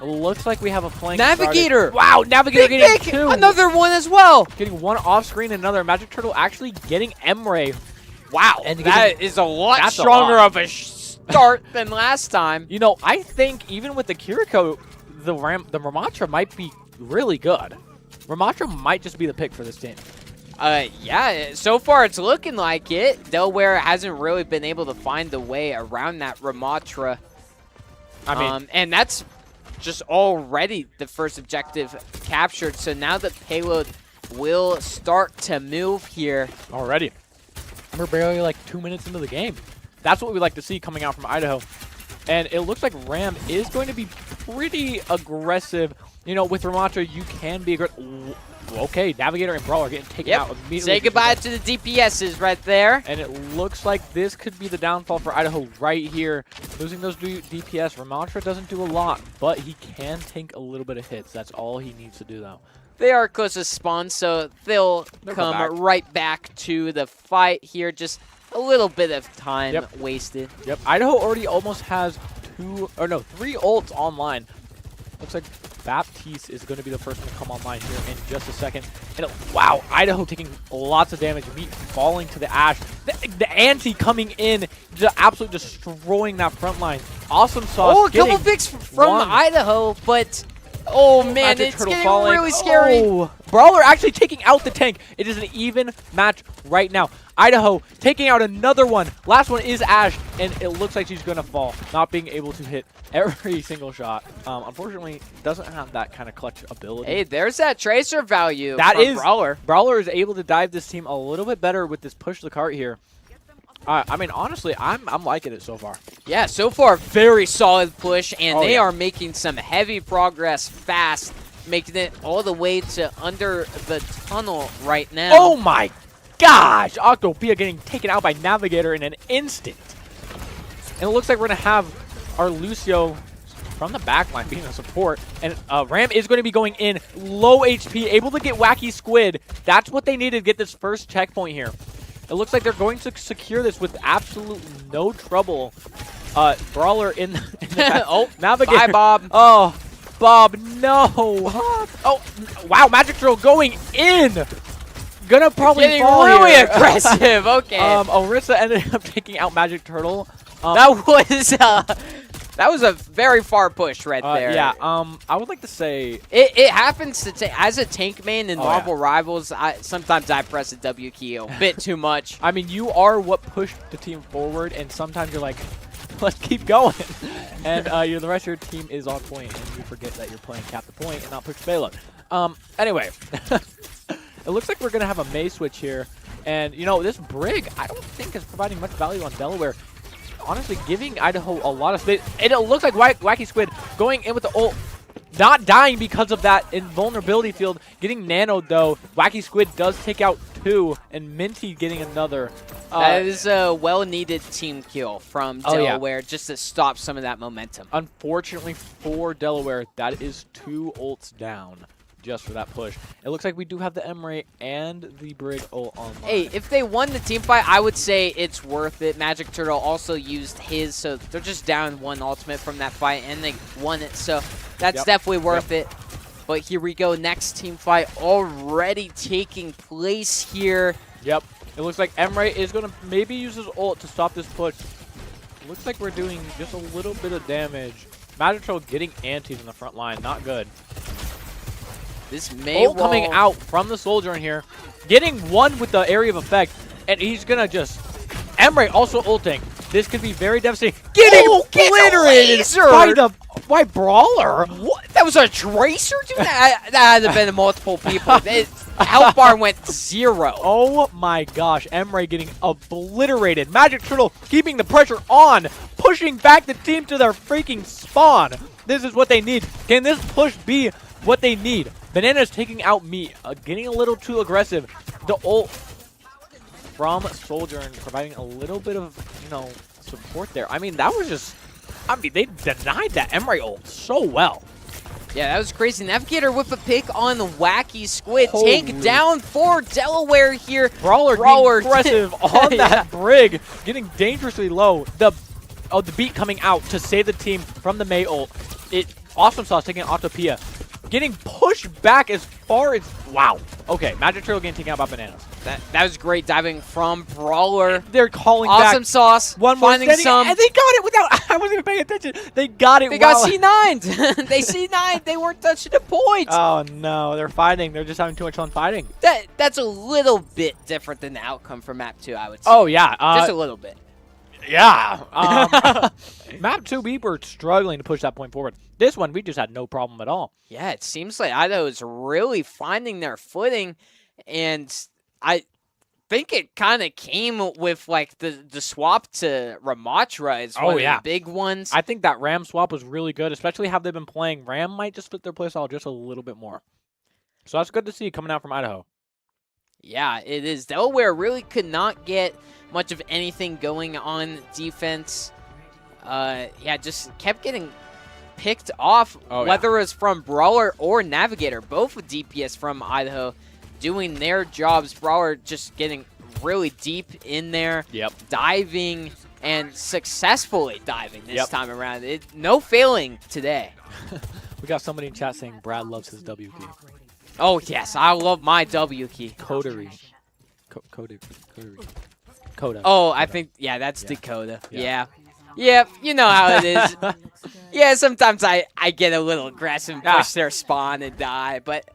It looks like we have a flank Navigator! started. Wow, Navigator getting 2! Another one as well! Getting 1 off screen, another. Magic Turtle actually getting Emre. Wow, and that is a lot stronger of a start than last time. You know, I think even with the Kiriko, the Ramattra might be really good. Ramattra might just be the pick for this team. Yeah, so far it's looking like it. Delaware hasn't really been able to find the way around that Ramattra. I mean, and that's just already the first objective captured. So now the payload will start to move here. Already. We're barely like 2 minutes into the game. That's what we like to see coming out from Idaho. And it looks like Ram is going to be pretty aggressive. You know, with Ramattra, you can be aggressive. Okay, Navigator and Brawler getting taken out immediately. Say goodbye to the DPSs right there. And it looks like this could be the downfall for Idaho right here. Losing those DPS. Ramattra doesn't do a lot, but he can tank a little bit of hits. That's all he needs to do, though. They are close to spawn, so they'll come right back to the fight here. Just a little bit of time wasted. Yep, Idaho already almost has 3 ults online. Looks like Baptiste is going to be the first one to come online here in just a second. And wow, Idaho taking lots of damage. Meat falling to the Ash. The anti coming in, just absolutely destroying that front line. Awesome sauce. Oh, a couple picks from Idaho, but oh man, it's getting really scary. Oh, Brawler actually taking out the tank. It is an even match right now. Idaho taking out another one. Last one is Ash, and it looks like she's going to fall, not being able to hit every single shot. Unfortunately, doesn't have that kind of clutch ability. Hey, there's that Tracer value That from is Brawler. Brawler is able to dive this team a little bit better with this push the cart here. I mean, honestly, I'm liking it so far. Yeah, so far, very solid push, and they are making some heavy progress fast, making it all the way to under the tunnel right now. Oh my gosh! Octopia getting taken out by Navigator in an instant. And it looks like we're going to have our Lucio from the backline being a support. And Ram is going to be going in, low HP, able to get Wacky Squid. That's what they needed to get this first checkpoint here. It looks like they're going to secure this with absolute no trouble. Brawler in the oh, Navigator. Bye, Bob. Oh, Bob, no. Oh, wow, Magic Drill going in. Gonna probably getting fall really here. aggressive. Okay. Orisa ended up taking out Magic Turtle. That was a very far push right there. Yeah. I would like to say it happens to as a tank main in Marvel Rivals. Sometimes I press the W key a bit too much. I mean, you are what pushed the team forward, and sometimes you're like, let's keep going. And the rest of your team is on point, and you forget that you're playing cap the point and not push payload. Anyway, it looks like we're going to have a Mei switch here. And, this Brig, I don't think is providing much value on Delaware. Honestly, giving Idaho a lot of space. And it looks like Wacky Squid going in with the ult. Not dying because of that invulnerability field. Getting nanoed, though. Wacky Squid does take out 2, and Minty getting another. That is a well-needed team kill from Delaware just to stop some of that momentum. Unfortunately for Delaware, that is 2 ults down just for that push. It looks like we do have the Emray and the Brig ult online. Hey, if they won the team fight, I would say it's worth it. Magic Turtle also used his, so they're just down 1 ultimate from that fight, and they won it, so that's definitely worth it. But here we go, next team fight already taking place here. Yep. It looks like Emray is going to maybe use his ult to stop this push. Looks like we're doing just a little bit of damage. Magic Turtle getting antis in the front line. Not good. This Mei ult coming out from the soldier in here. Getting 1 with the area of effect. And he's going to just... Emray also ulting. This could be very devastating. Getting obliterated by Brawler. What? That was a Tracer? Dude, that had to have been multiple people. Health bar went 0. Oh my gosh. Emray getting obliterated. Magic Turtle keeping the pressure on. Pushing back the team to their freaking spawn. This is what they need. Can this push be what they need? Banana's taking out Meat. Getting a little too aggressive. The ult from Soldier and providing a little bit of, support there. I mean, that was just... they denied that Emray ult so well. Yeah, that was crazy. Navigator with a pick on the Wacky Squid. Take down for Delaware here. Brawler being aggressive on that Brig. Getting dangerously low. The beat coming out to save the team from the Mei ult. Awesome Sauce taking Autopia. Getting pushed back as far as... Wow. Okay, Magic Turtle getting taken out by Bananas. That was great diving from Brawler. They're calling back. Awesome Sauce. One more finding some. And they got it without... I wasn't even paying attention. They got it. They got C9'd. They C9'd. They weren't touching the point. Oh, no. They're fighting. They're just having too much fun fighting. That's a little bit different than the outcome for Map 2, I would say. Oh, yeah. Just a little bit. Yeah. Map 2, we were struggling to push that point forward. This one, we just had no problem at all. Yeah, it seems like Idaho is really finding their footing, and I think it kind of came with like the swap to Ramatra is one of the big ones. I think that Ram swap was really good, especially how they've been playing. Ram might just fit their playstyle just a little bit more. So that's good to see coming out from Idaho. Yeah, it is. Delaware really could not get much of anything going on defense. Yeah, just kept getting picked off, whether it was from Brawler or Navigator. Both with DPS from Idaho doing their jobs. Brawler just getting really deep in there, diving, and successfully diving this time around. No failing today. We got somebody in chat saying Brad loves his W key. Oh, yes. I love my W key. Coterie. Coda. Oh, I think, that's Dakota. Yeah. Yep, you know how it is. Yeah, sometimes I get a little aggressive and push their spawn and die, but...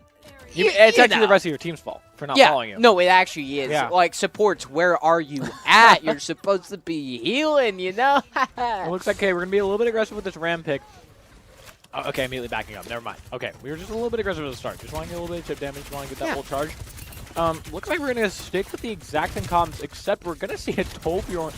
It's actually the rest of your team's fault for not following you. No, it actually is. Yeah. Like, supports, where are you at? You're supposed to be healing, It looks like, okay, we're going to be a little bit aggressive with this Ram pick. Okay, immediately backing up. Never mind. Okay, we were just a little bit aggressive at the start. Just want to get a little bit of chip damage. Want to get that full charge. Looks like we're going to stick with the exact same comms, except we're going to see a Torbjorn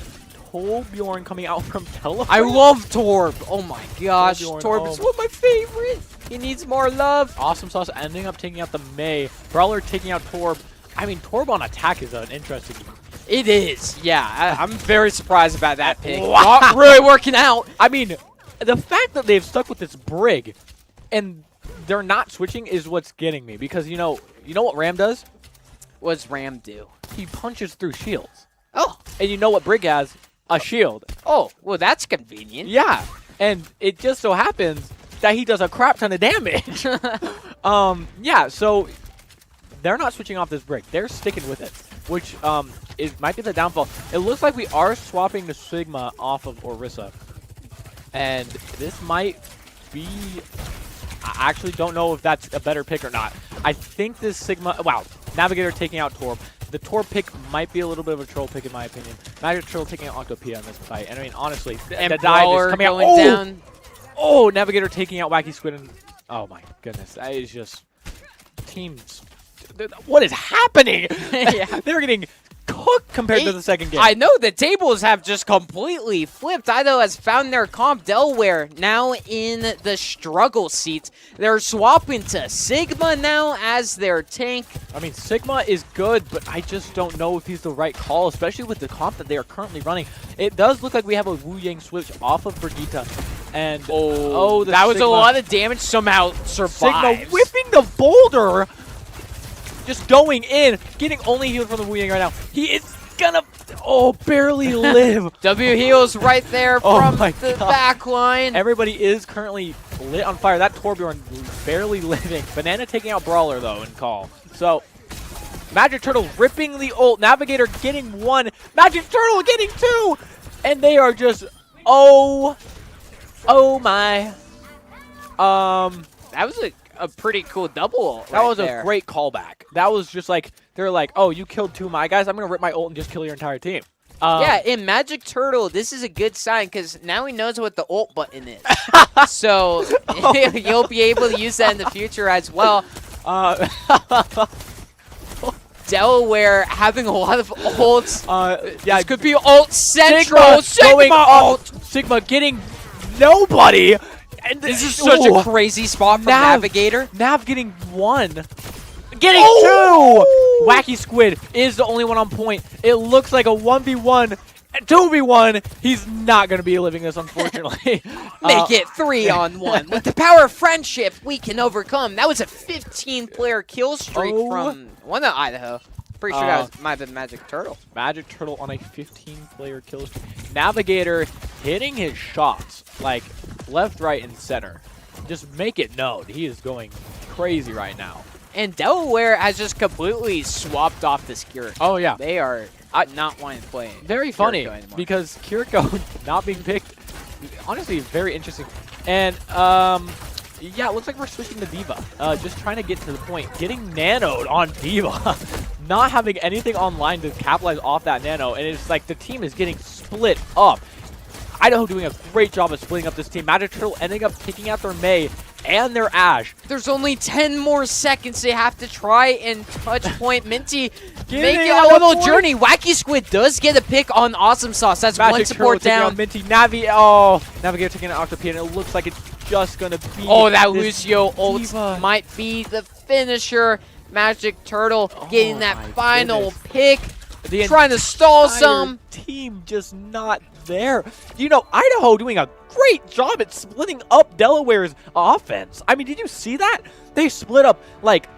coming out from Delaware. I love Torb. Oh my gosh. Torb is one of my favorites. He needs more love. Awesome Sauce ending up taking out the Mei. Brawler taking out Torb. I mean, Torb on attack is an interesting... It is. Yeah, I'm very surprised about that pick. Wow. Not really working out. I mean, the fact that they've stuck with this Brig and they're not switching is what's getting me. Because, you know what Ram does? What does Ram do? He punches through shields. Oh. And you know what Brig has? A shield. Oh, well, that's convenient. Yeah. And it just so happens that he does a crap ton of damage. Yeah, so they're not switching off this Brig. They're sticking with it, which might be the downfall. It looks like we are swapping the Sigma off of Orisa. And this might be... I actually don't know if that's a better pick or not. I think this Sigma... Wow. Navigator taking out Torb. The Torb pick might be a little bit of a troll pick in my opinion. Magic Troll taking out Octopia in this fight. And I mean, honestly, and the dive is coming out. Down. Oh, Navigator taking out Wacky Squid. And, oh, my goodness. That is just teams. What is happening? Yeah. They're getting cooked compared to the second game. I know the tables have just completely flipped. Idaho has found their comp. Delaware now in the struggle seat. They're swapping to Sigma now as their tank. I mean, Sigma is good, but I just don't know if he's the right call, especially with the comp that they are currently running. It does look like we have a Wu Yang switch off of Brigitte. And that was a lot of damage. Somehow survives. Sigma whipping the boulder. Just going in, getting only healed from the Wu Yang right now. He is gonna, barely live. W heals right there from the back line. Everybody is currently lit on fire. That Torbjorn barely living. Banana taking out Brawler, though, in call. So, Magic Turtle ripping the ult. Navigator getting 1. Magic Turtle getting 2. And they are just, oh my. That was a pretty cool double That was a great callback. That was just like, they're like, oh, you killed 2 of my guys. I'm going to rip my ult and just kill your entire team. Yeah, in Magic Turtle, this is a good sign because now he knows what the ult button is. So you'll be able to use that in the future as well. Delaware having a lot of ults. Yeah, this could be ult central. Sigma ult. Sigma getting nobody. And this is such a crazy spot from Navigator. Nav getting 1. Getting 2! Wacky Squid is the only one on point. It looks like a 1v1, 2v1. He's not going to be living this, unfortunately. Make it 3-on-1. With the power of friendship, we can overcome. That was a 15-player kill streak from one of Idaho. Pretty sure that might have been Magic Turtle. Magic Turtle on a 15-player kill streak. Navigator hitting his shots, like left, right, and center. Just make it known. He is going crazy right now. And Delaware has just completely swapped off this Kiriko. Oh, yeah. They are not wanting to play Very funny because Kiriko not being picked, honestly, very interesting. And, yeah, it looks like we're switching to Diva. Just trying to get to the point. Getting nanoed on Diva. Not having anything online to capitalize off that nano. And it's like the team is getting split up. Idaho doing a great job of splitting up this team. Magic Turtle ending up taking out their Mei and their Ashe. There's only 10 more seconds. They have to try and touch point. Minty making a a little journey. Wacky Squid does get a pick on Awesome Sauce. That's Magic one support Turtle down. Minty, Navigator taking an Octopede, and it looks like it's just going to be that Lucio ult might be the finisher. Magic Turtle getting that final pick. Trying to stall some. Team just not there. You know, Idaho doing a great job at splitting up Delaware's offense. I mean, did you see that? They split up, like,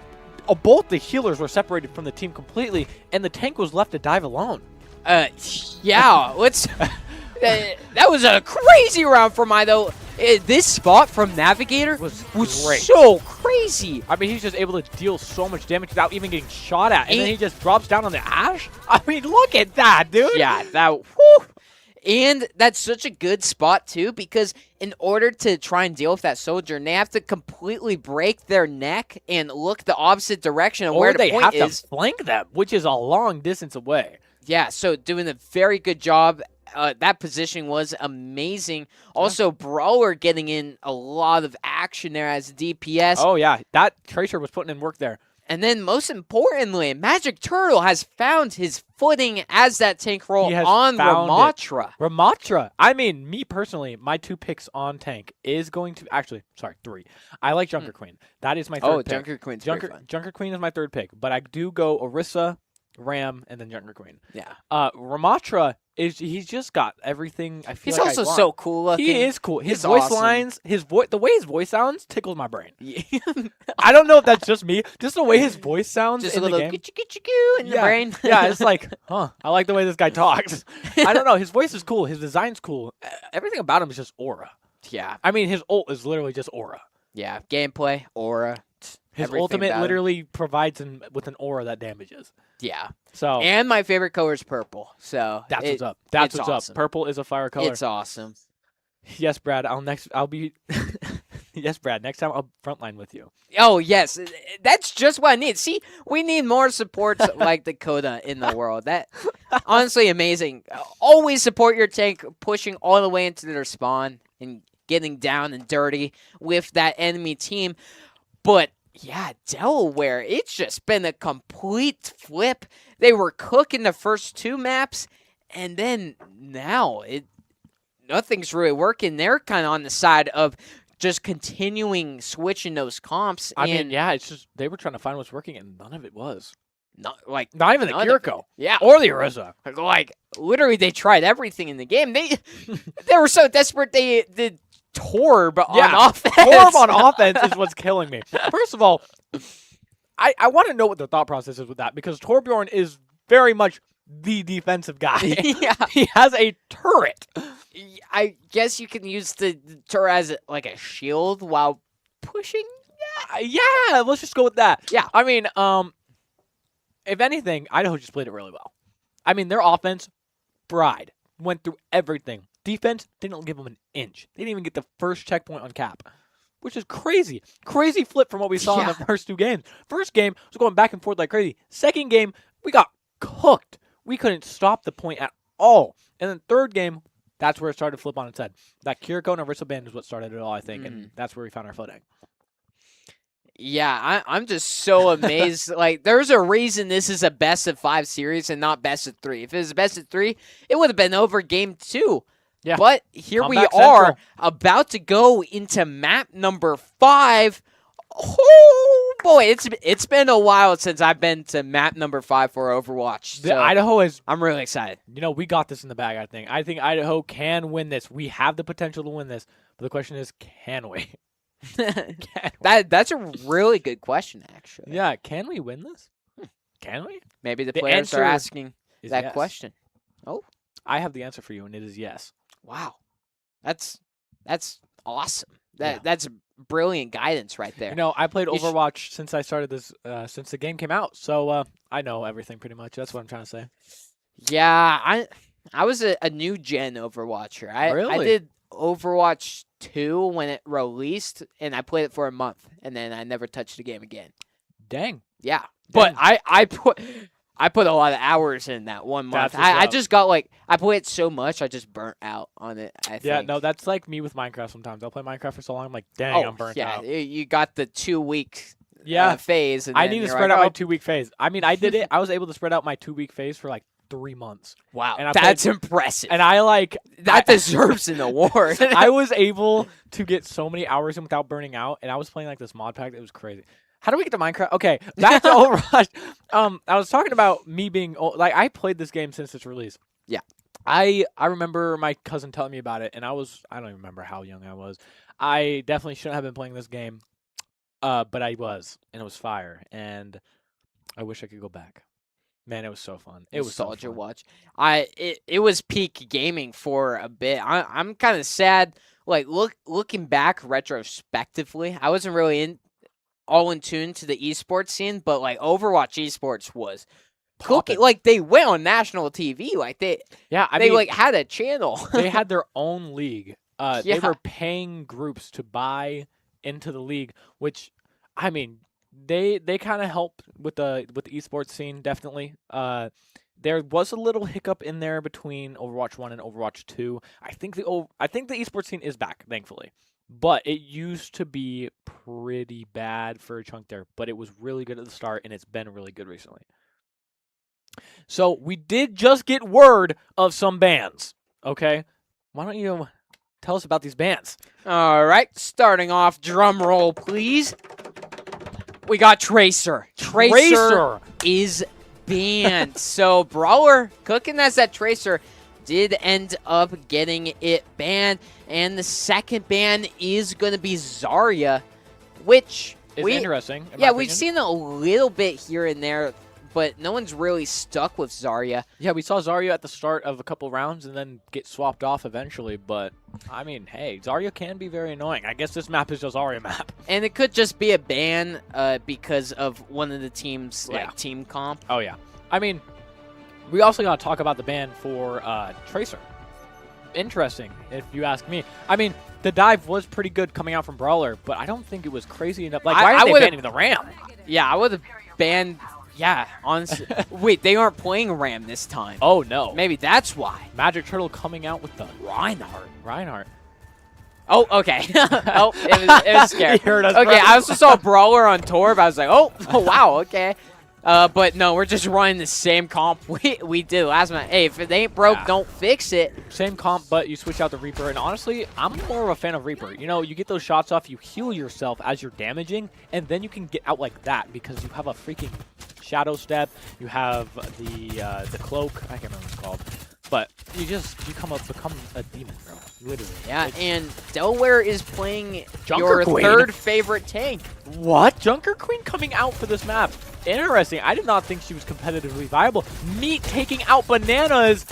both the healers were separated from the team completely, and the tank was left to dive alone. Yeah. That was a crazy round from Idaho. This spot from Navigator was great. So crazy. I mean, he's just able to deal so much damage without even getting shot at, and then he just drops down on the Ashe? I mean, look at that, dude. Yeah, whew. And that's such a good spot, too, because in order to try and deal with that Sojourn, they have to completely break their neck and look the opposite direction of where the point is. Or they have to flank them, which is a long distance away. Yeah, so doing a very good job. That position was amazing. Also, Brawler getting in a lot of action there as DPS. Oh, yeah. That Tracer was putting in work there. And then, most importantly, Magic Turtle has found his footing as that tank role on Ramatra. Ramatra. I mean, me personally, my 2 picks on tank is going to... Actually, sorry, 3. I like Junker Queen. That is my third pick. Junker Queen's very fun. Junker Queen is my 3rd pick. But I do go Orisa, Ram, and then Junker Queen. Yeah. Ramatra... he's just got everything. I feel he's also so cool looking. He is cool. His he's voice awesome. lines, the way his voice sounds tickles my brain. Yeah. I don't know if that's just me. Just the way his voice sounds just in a little the game. In the brain. Yeah, it's like, I like the way this guy talks. I don't know. His voice is cool. His design's cool. Everything about him is just aura. Yeah. I mean, his ult is literally just aura. Yeah. Gameplay, aura. His ultimate literally provides him with an aura that damages. Yeah. So and my favorite color is purple. So that's what's up. That's what's awesome. Up. Purple is a fire color. It's awesome. Yes, Brad. I'll be. Yes, Brad. Next time I'll frontline with you. Oh yes, that's just what I need. See, we need more supports like Dakota in the world. That honestly amazing. Always support your tank, pushing all the way into their spawn and getting down and dirty with that enemy team. But yeah, Delaware, it's just been a complete flip. They were cooking the first 2 maps, and then now nothing's really working. They're kind of on the side of just continuing switching those comps. I mean, yeah, it's just they were trying to find what's working, and none of it was. Not even the Kiriko. Yeah. Or the Orisa. Like, literally, they tried everything in the game. They were so desperate, they did Torb on offense. Torb on offense is what's killing me. First of all, I want to know what the thought process is with that, because Torbjorn is very much the defensive guy. Yeah. He has a turret. I guess you can use the turret as like a shield while pushing. Yeah, let's just go with that. Yeah. I mean, if anything, Idaho just played it really well. I mean, their offense, fried, went through everything. Defense, didn't give them an inch. They didn't even get the first checkpoint on cap, which is crazy. Crazy flip from what we saw in the first 2 games. First game was going back and forth like crazy. Second game, we got cooked. We couldn't stop the point at all. And then third game, that's where it started to flip on its head. That Kiriko and Orisa band is what started it all, I think, and that's where we found our footing. Yeah, I'm just so amazed. Like, there's a reason this is a best-of-5 series and not best-of-3. If it was a best-of-3, it would have been over game 2. Yeah. But here we Comeback are, Central. about to go into map number 5. Oh, boy, it's been a while since I've been to map number 5 for Overwatch. The So Idaho is, I'm really excited. we got this in the bag, I think. I think Idaho can win this. We have the potential to win this. But the question is, can we? That's a really good question, actually. Yeah, can we win this? Can we? Maybe the The players are answer asking is that yes. question. Oh, I have the answer for you, and it is yes. wow. That's awesome. That's brilliant guidance right there. I played You sh- Overwatch since I started this, since the game came out. So I know everything pretty much. That's what I'm trying to say. Yeah, I was a new gen Overwatcher. I Really? did Overwatch 2 when it released, and I played it for a month, and then I never touched the game again. Dang. Yeah, but Dang. I put a lot of hours in that 1 month. That's what's I up. just got I played it so much, I just burnt out on it. I Yeah, think. no, that's like me with Minecraft sometimes. I'll play Minecraft for so long, I'm like, dang, I'm burnt out. You got the 2-week Yeah, phase. And I then need to you're spread like, out my oh, 2-week phase. I mean, I did it. I was able to spread out my 2-week phase for like 3 months. wow, and I that's impressive. And I that deserves an award. I was able to get so many hours in without burning out, and I was playing like this mod pack. It was crazy. How do we get to Minecraft? Okay, back to Overwatch. I was talking about me being I played this game since its release. Yeah. I remember my cousin telling me about it, and I don't even remember how young I was. I definitely shouldn't have been playing this game, but I was, and it was fire, and I wish I could go back. Man, it was so fun. It was so Nostalgia fun. watch. It was peak gaming for a bit. I'm kind of sad. Like looking back retrospectively, I wasn't really all in tune to the esports scene, but like Overwatch esports was cooking. Poppin'. Like they went on national TV. Like they had a channel. They had their own league. They Yeah. were paying groups to buy into the league, which, I mean, they kind of helped with the esports scene, definitely. There was a little hiccup in there between Overwatch 1 and Overwatch 2. I think the esports scene is back, thankfully. But it used to be pretty bad for a chunk there, but it was really good at the start, and it's been really good recently. So we did just get word of some bans, okay? Why don't you tell us about these bans? All right, starting off, drum roll, please. We got Tracer. Tracer is banned. So Brawler cooking as that Tracer did end up getting it banned, and the second ban is going to be Zarya, which It's interesting. in my Yeah, we've opinion. seen a little bit here and there, but no one's really stuck with Zarya. Yeah, we saw Zarya at the start of a couple rounds and then get swapped off eventually, but I mean, hey, Zarya can be very annoying. I guess this map is just Zarya map. And it could just be a ban because of one of the teams, Yeah. team comp. Oh, yeah. I mean, we also got to talk about the ban for Tracer. Interesting, if you ask me. I mean, the dive was pretty good coming out from Brawler, but I don't think it was crazy enough. Like, why I are they would've- banning the Ram? Yeah, I would have banned... Yeah, honestly. Wait, they aren't playing Ram this time. Oh, no. Maybe that's why. Magic Turtle coming out with the Reinhardt. Reinhardt. Oh, okay. Oh, it was scary. He heard us, Okay, bro. I also saw a Brawler on Torb. I was like, oh wow, okay. But no, we're just running the same comp we did last month. Hey, if it ain't broke, don't fix it. Same comp, but you switch out the Reaper. And honestly, I'm more of a fan of Reaper. You know, you get those shots off, you heal yourself as you're damaging, and then you can get out like that because you have a freaking Shadow Step. You have the cloak. I can't remember what it's called. But you become a demon, bro. Literally. Yeah, and Delaware is playing Junker your Queen. third favorite tank. What? Junker Queen coming out for this map. Interesting. I did not think she was competitively viable. Meat taking out Bananas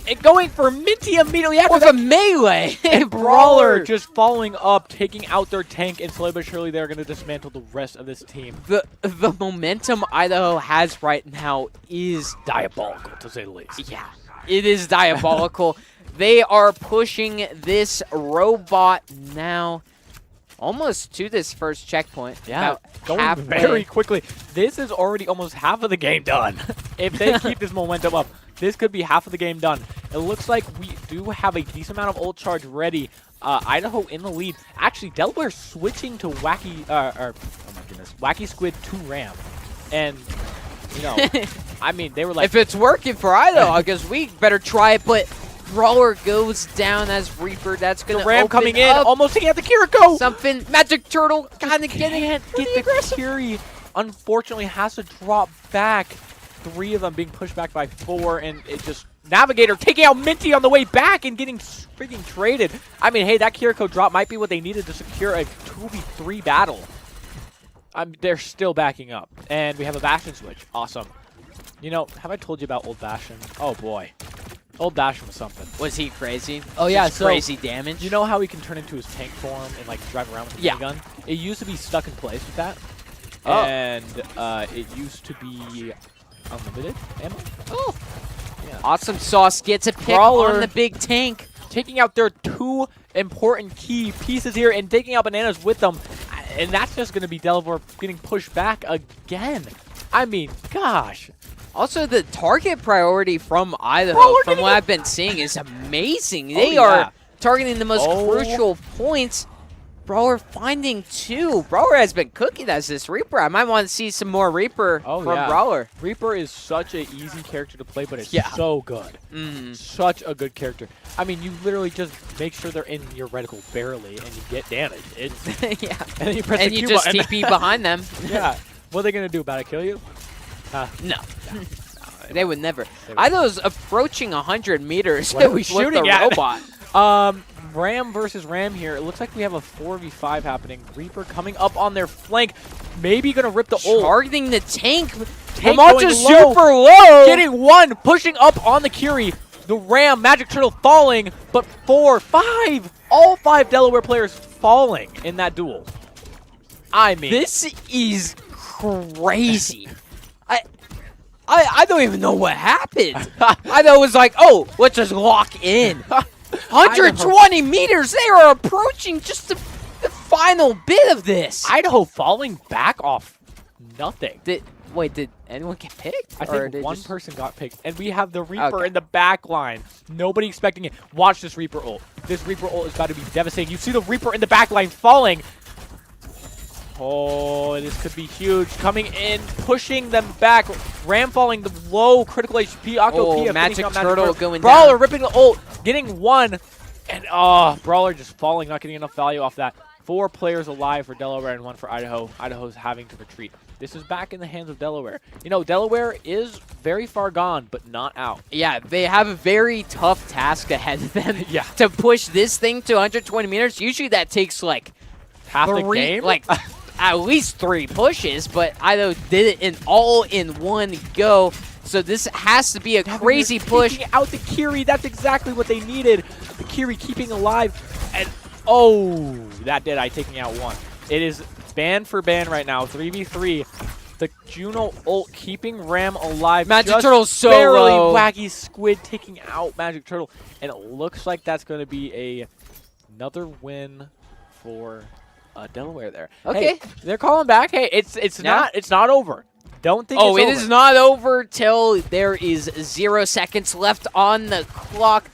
and going for Minty immediately after With that. a melee. And Brawler just following up, taking out their tank, and slowly but surely they're going to dismantle the rest of this team. The momentum Idaho has right now is Diabolical, to say the least. yeah, it is diabolical. They are pushing this robot now almost to this first checkpoint. Yeah, About going halfway. very quickly. This is already almost half of the game done. If they keep this momentum up, this could be half of the game done. It looks like we do have a decent amount of ult charge ready. Idaho in the lead. Actually, Delaware switching to Wacky, oh my goodness, Wacky Squid to Ram. And, you know, I mean, they were like... If it's working for Idaho, I guess we better try it, but Brawler goes down as Reaper. That's going to Ram open coming in, up almost taking out the Kiriko! something. Magic Turtle kind of getting it. Get the Curie. Unfortunately, has to drop back. 3 of them being pushed back by 4, and it just... Navigator taking out Minty on the way back and getting freaking traded. I mean, hey, that Kiriko drop might be what they needed to secure a 2v3 battle. They're still backing up. And we have a Bastion switch. Awesome. You know, have I told you about Old Bastion? Oh, boy. Old Bastion was something. Was he crazy? Oh, yeah. Just crazy damage? You know how he can turn into his tank form and, like, drive around with the minigun? It used to be stuck in place with that. Oh. And it used to be unlimited ammo. Oh. Yeah. Awesome Sauce gets a pick Brawler on the big tank. Taking out their 2 important key pieces here and taking out Bananas with them. And that's just going to be Delaware getting pushed back again. I mean, gosh. Also, the target priority from Idaho, Bro, from what I've been seeing, is amazing. Oh, They yeah. are targeting the most Oh. crucial points. Brawler finding 2. Brawler has been cooking as this Reaper. I might want to see some more Reaper from Brawler. Reaper is such an easy character to play, but it's Yeah. so good. Mm. Such a good character. I mean, you literally just make sure they're in your reticle barely, and you get damage. It's, Yeah. and then you press And the you Q just button. TP behind them. Yeah. What are they going to do about it? Kill you? No. They would never. They would. Idaho's approaching 100 meters What are we with shooting the at? robot. Ram versus Ram here. It looks like we have a 4v5 happening. Reaper coming up on their flank. Maybe going to rip the ult. Targeting the tank. Tank Lamontra going super low. Getting 1, pushing up on the Curie. The Ram, Magic Turtle falling, but 4, 5, all 5 Delaware players falling in that duel. I mean, This is crazy. I don't even know what happened. Idaho was like, oh, let's just lock in. 120 meters. They are approaching just the final bit of this. Idaho falling back off nothing. Did anyone get picked? I Or think did one just- person got picked, and we have the Reaper Okay. in the back line. Nobody expecting it. Watch this Reaper ult. This Reaper ult is about to be devastating. You see the Reaper in the back line falling. Oh, this could be huge. Coming in, pushing them back. Ram falling the low critical HP. Octo Pia Magic finishing off Turtle going Brawler down. ripping the ult, getting 1. And Brawler just falling, not getting enough value off that. 4 players alive for Delaware and 1 for Idaho. Idaho's having to retreat. This is back in the hands of Delaware. You know, Delaware is very far gone, but not out. Yeah, they have a very tough task ahead of them. Yeah. To push this thing to 120 meters. Usually that takes like Half the 3, game? like at least 3 pushes, but Idaho did it all in one go. So this has to be a crazy push. Taking out the Kiri, that's exactly what they needed. The Kiri keeping alive. And oh, that Deadeye taking out 1. It is ban for ban right now, 3v3. The Juno ult keeping Ram alive. Magic just Turtle's so barely. low. Wacky Squid taking out Magic Turtle. And it looks like that's going to be another win for Delaware there. Okay. Hey, they're calling back. Hey, it's not over. Don't think Oh, it's it over. is not over till there is 0 seconds left on the clock.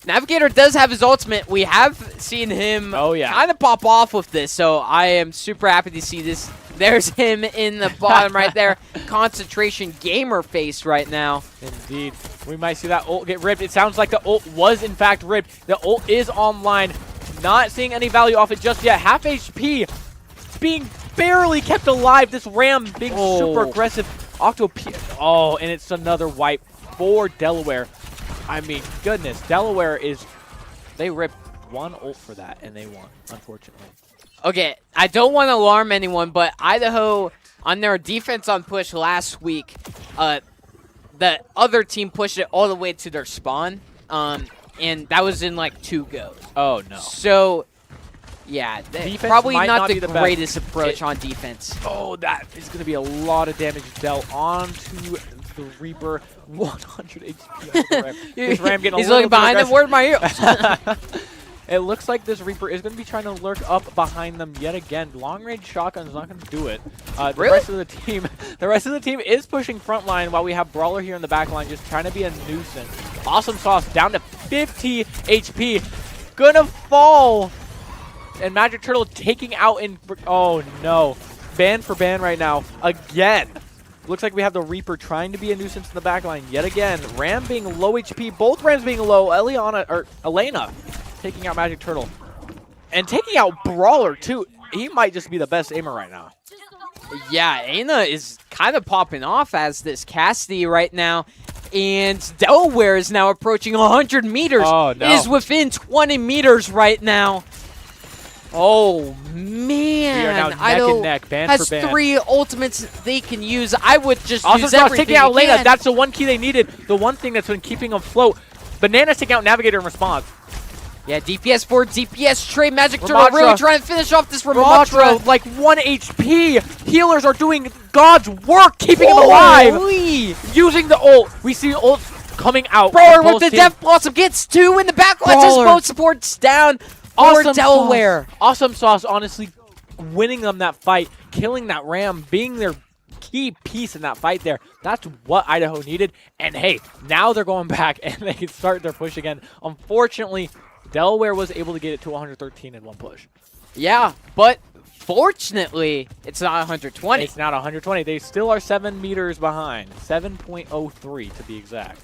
Navigator does have his ultimate. We have seen him kind of pop off with this, so I am super happy to see this. There's him in the bottom right there. Concentration gamer face right now. Indeed. We might see that ult get ripped. It sounds like the ult was, in fact, ripped. The ult is online. Not seeing any value off it just yet. Half HP being barely kept alive. This Ram being super aggressive. Octo and it's another wipe for Delaware. I mean, goodness, Delaware they ripped one ult for that, and they won, unfortunately. Okay, I don't want to alarm anyone, but Idaho, on their defense on push last week, the other team pushed it all the way to their spawn, and that was in like 2 goes. Oh, no. So, yeah, probably not the greatest approach on defense. Oh, that is going to be a lot of damage dealt onto the Reaper. 100 HP. This Ram getting He's looking behind him. Where's my heels? It looks like this Reaper is going to be trying to lurk up behind them yet again. Long-range shotgun is not going to do it. The rest of the team is pushing front line while we have Brawler here in the back line just trying to be a nuisance. Awesome Sauce down to 50 HP. Gonna fall. And Magic Turtle taking out in... Oh, no. Ban for ban right now. Again. Looks like we have the Reaper trying to be a nuisance in the back line yet again. Ram being low HP. Both Rams being low. Elena taking out Magic Turtle. And taking out Brawler, too. He might just be the best aimer right now. Yeah, Aina is kind of popping off as this Cassidy right now. And Delaware is now approaching 100 meters. Oh, no. Is within 20 meters right now. Oh, man. We are now neck and neck, ban has for ban. 3 ultimates they can use. I would just awesome use Sauce everything taking out you Elena. can. That's the one key they needed. The one thing that's been keeping them afloat. Bananas taking out Navigator in response. Yeah, DPS 4, DPS trade. Magic Turtle really trying to finish off this Ramatra. Like 1 HP. Healers are doing God's work, keeping him alive. Using the ult. We see ult coming out. Brawler with the Death Blossom gets 2 in the back. Let's his boat supports down. Awesome Delaware. Awesome Sauce, honestly, winning them that fight, killing that Ram, being their key piece in that fight there. That's what Idaho needed. And hey, now they're going back and they can start their push again. Unfortunately, Delaware was able to get it to 113 in one push. Yeah, but fortunately, it's not 120. It's not 120. They still are 7 meters behind. 7.03 to be exact.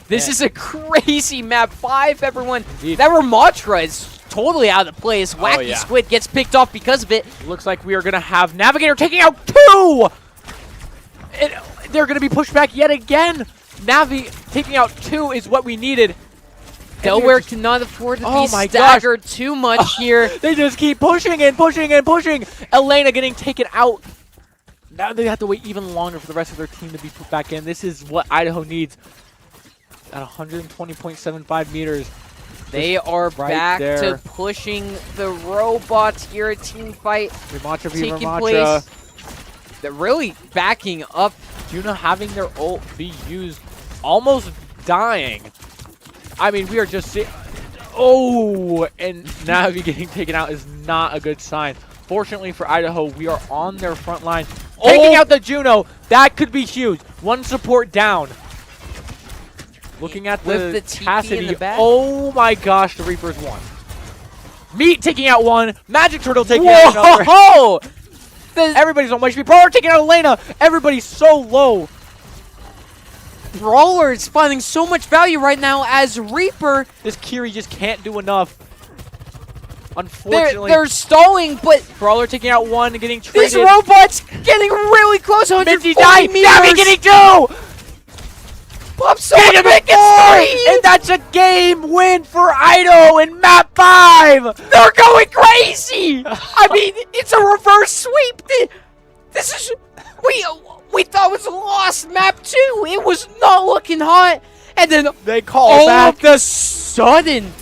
This is a crazy map 5, everyone. Indeed. That Ramatra is totally out of place. Wacky Squid gets picked off because of it. Looks like we are going to have Navigator taking out 2! And they're going to be pushed back yet again. Navi taking out 2 is what we needed. Delaware cannot afford to be staggered too much here. They just keep pushing and pushing and pushing. Elena getting taken out. Now they have to wait even longer for the rest of their team to be put back in. This is what Idaho needs. At 120.75 meters. They are back to pushing the robots here. A team fight taking place. They're really backing up. Juna having their ult be used, almost dying. I mean, we are just seeing... Oh, and Navi getting taken out is not a good sign. Fortunately for Idaho, we are on their front line. Taking out the Juno, that could be huge. 1 support down. Looking at the Cassidy. Oh my gosh, the Reapers won. Meat taking out 1. Magic Turtle taking out another. Whoa! Everybody's on HP. Brawler taking out Elena. Everybody's so low. Brawler is finding so much value right now as Reaper. This Kiri just can't do enough. Unfortunately. They're stalling, but Brawler taking out 1 and getting traded. This robot's getting really close. 140 meters. Navi getting 2! Pops so much big, it's 3! And that's a game win for Idaho in map 5! They're going crazy! I mean, it's a reverse sweep. This is... We thought it was a lost map, too. It was not looking hot. And then they call back. All of a sudden...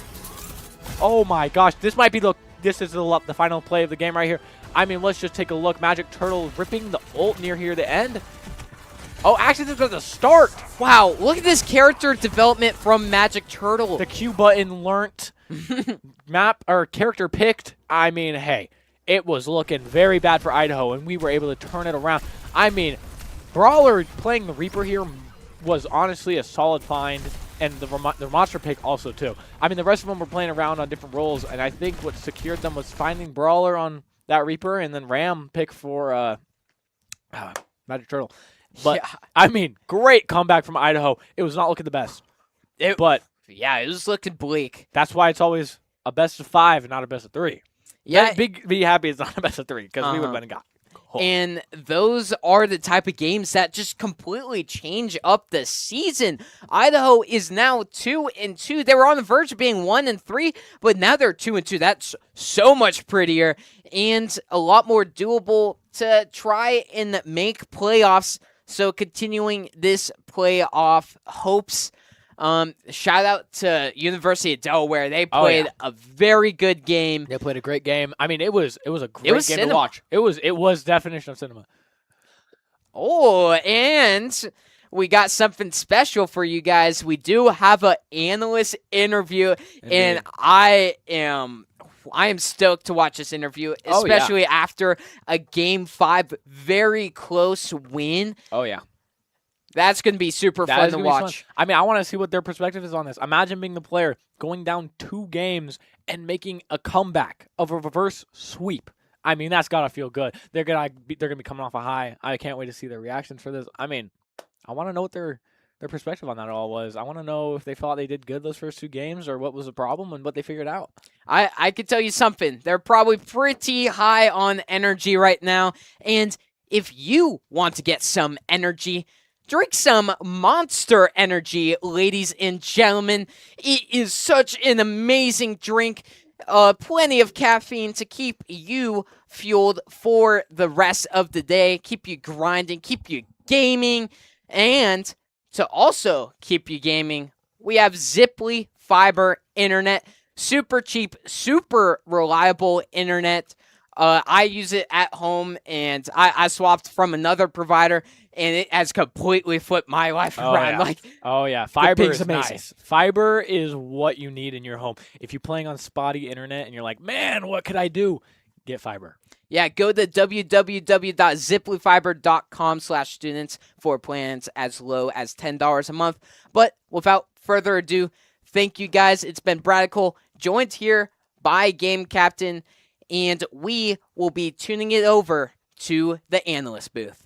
Oh my gosh, this might be this is the final play of the game right here. I mean, let's just take a look. Magic Turtle ripping the ult near here to end. Oh, actually, this was the start. Wow, look at this character development from Magic Turtle. The Q button learnt. Character picked. I mean, hey, it was looking very bad for Idaho, and we were able to turn it around. I mean, Brawler playing the Reaper here was honestly a solid find. and the monster pick also too. I mean, the rest of them were playing around on different roles, and I think what secured them was finding Brawler on that Reaper and then Ram pick for Magic Turtle. But Yeah. I mean, great comeback from Idaho. It was not looking the best, but yeah, it was looking bleak. that's why it's always a best of 5 and not a best of 3. Yeah, be happy it's not a best of 3 because we would have been got. And those are the type of games that just completely change up the season. Idaho is now 2-2. They were on the verge of being 1-3, but now they're 2-2. That's so much prettier and a lot more doable to try and make playoffs. So continuing this playoff hopes. Shout out to University of Delaware. They played a very good game. They played a great game. I mean, it was a great game cinema. to watch. It was definition of cinema. Oh, and we got something special for you guys. We do have an analyst interview, and I am stoked to watch this interview, especially after a Game 5 very close win. Oh yeah. That's going to be super fun to watch. I mean, I want to see what their perspective is on this. Imagine being the player going down 2 games and making a comeback of a reverse sweep. I mean, that's got to feel good. They're gonna be coming off a high. I can't wait to see their reactions for this. I mean, I want to know what their perspective on that all was. I want to know if they thought they did good those first 2 games or what was the problem and what they figured out. I could tell you something. They're probably pretty high on energy right now. And if you want to get some energy, drink some Monster Energy, ladies and gentlemen. It is such an amazing drink. Plenty of caffeine to keep you fueled for the rest of the day, keep you grinding, keep you gaming, and to also keep you gaming, we have Ziply Fiber Internet. Super cheap, super reliable internet. I use it at home, and I swapped from amazing provider, and it has completely flipped my life around. Yeah. Fiber is amazing. Nice. Fiber is what you need in your home. If you're playing on spotty internet and you're like, man, what could I do? Get fiber. Yeah, go to www.ziplyfiber.com/students for plans as low as $10 a month. But without further ado, thank you guys. It's been Bradical, joined here by Game Captain, and we will be tuning it over to the analyst booth.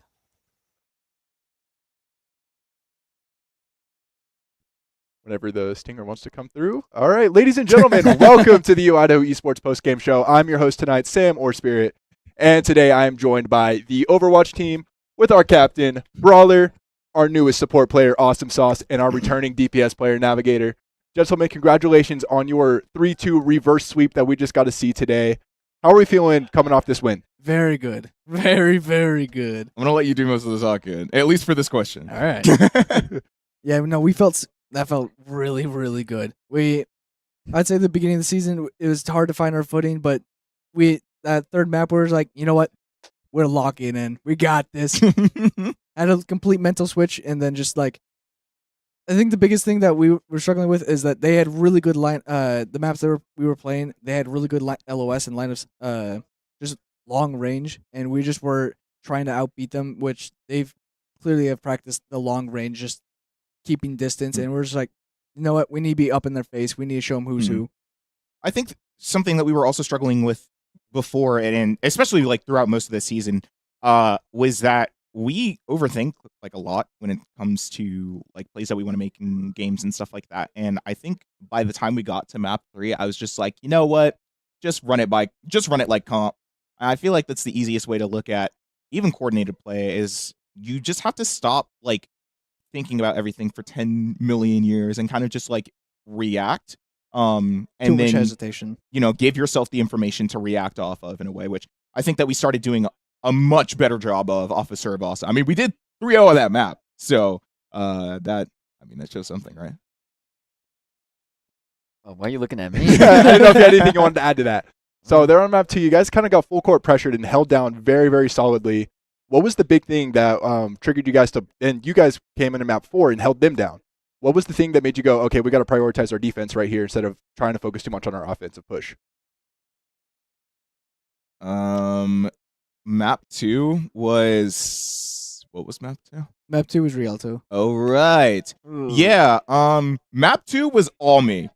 Whenever the stinger wants to come through. All right, ladies and gentlemen, welcome to the Idaho Esports postgame show. I'm your host tonight, Sam or Spirit, and today I am joined by the Overwatch team with our captain, Brawler, our newest support player, Awesome Sauce, and our returning DPS player, Navigator. Gentlemen, congratulations on your 3-2 reverse sweep that we just got to see today. How are we feeling coming off this win? Very good. Very, very good. I'm going to let you do most of the talking, at least for this question. All right. Yeah, no, that felt really, really good. I'd say the beginning of the season, it was hard to find our footing, but that third map, we were like, you know what? We're locking in. We got this. Had a complete mental switch, and then just like, I think the biggest thing that we were struggling with is that they had really good the maps that we were playing, they had really good LOS and line of just long range, and we just were trying to outbeat them, which they've clearly have practiced the long range, just keeping distance, and we're just like, you know what, we need to be up in their face. We need to show them who's who. I think something that we were also struggling with before, and especially like throughout most of the season, was that we overthink like a lot when it comes to like plays that we want to make in games and stuff like that. And I think by the time we got to map 3, I was just like, you know what, just run it like comp. And I feel like that's the easiest way to look at even coordinated play, is you just have to stop like thinking about everything for 10 million years and kind of just like react. And Too then much hesitation. Give yourself the information to react off of in a way, which I think that we started doing a much better job of Serve also. I mean, we did 3-0 on that map. So that shows something, right? Oh, why are you looking at me? I don't know if you had anything you wanted to add to that. So they're on map 2. You guys kind of got full court pressured and held down very, very solidly. What was the big thing that triggered you guys and you guys came into map 4 and held them down? What was the thing that made you go, okay, we got to prioritize our defense right here instead of trying to focus too much on our offensive push? Map 2 was, what was map 2? Map 2 was Rialto. Oh, right. Ooh. Yeah. Map 2 was all me.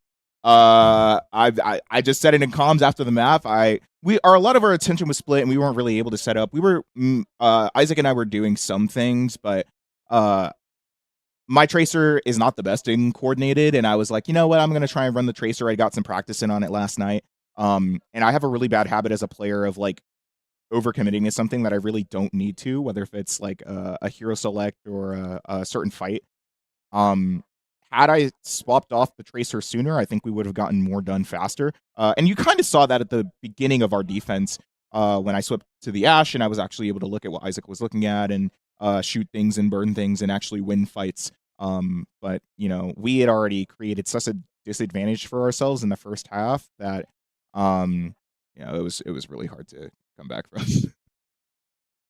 I just said it in comms after the map. A lot of our attention was split, and we weren't really able to set up. We were Isaac and I were doing some things, but my tracer is not the best in coordinated, and I was like, you know what, I'm gonna try and run the tracer. I got some practice in on it last night. And I have a really bad habit as a player of like overcommitting is something that I really don't need to, whether if it's like a hero select or a certain fight. Had I swapped off the tracer sooner, I think we would have gotten more done faster. And you kind of saw that at the beginning of our defense when I swapped to the Ashe, and I was actually able to look at what Isaac was looking at and shoot things and burn things and actually win fights. But you know, we had already created such a disadvantage for ourselves in the first half that you know, it was really hard to come back from.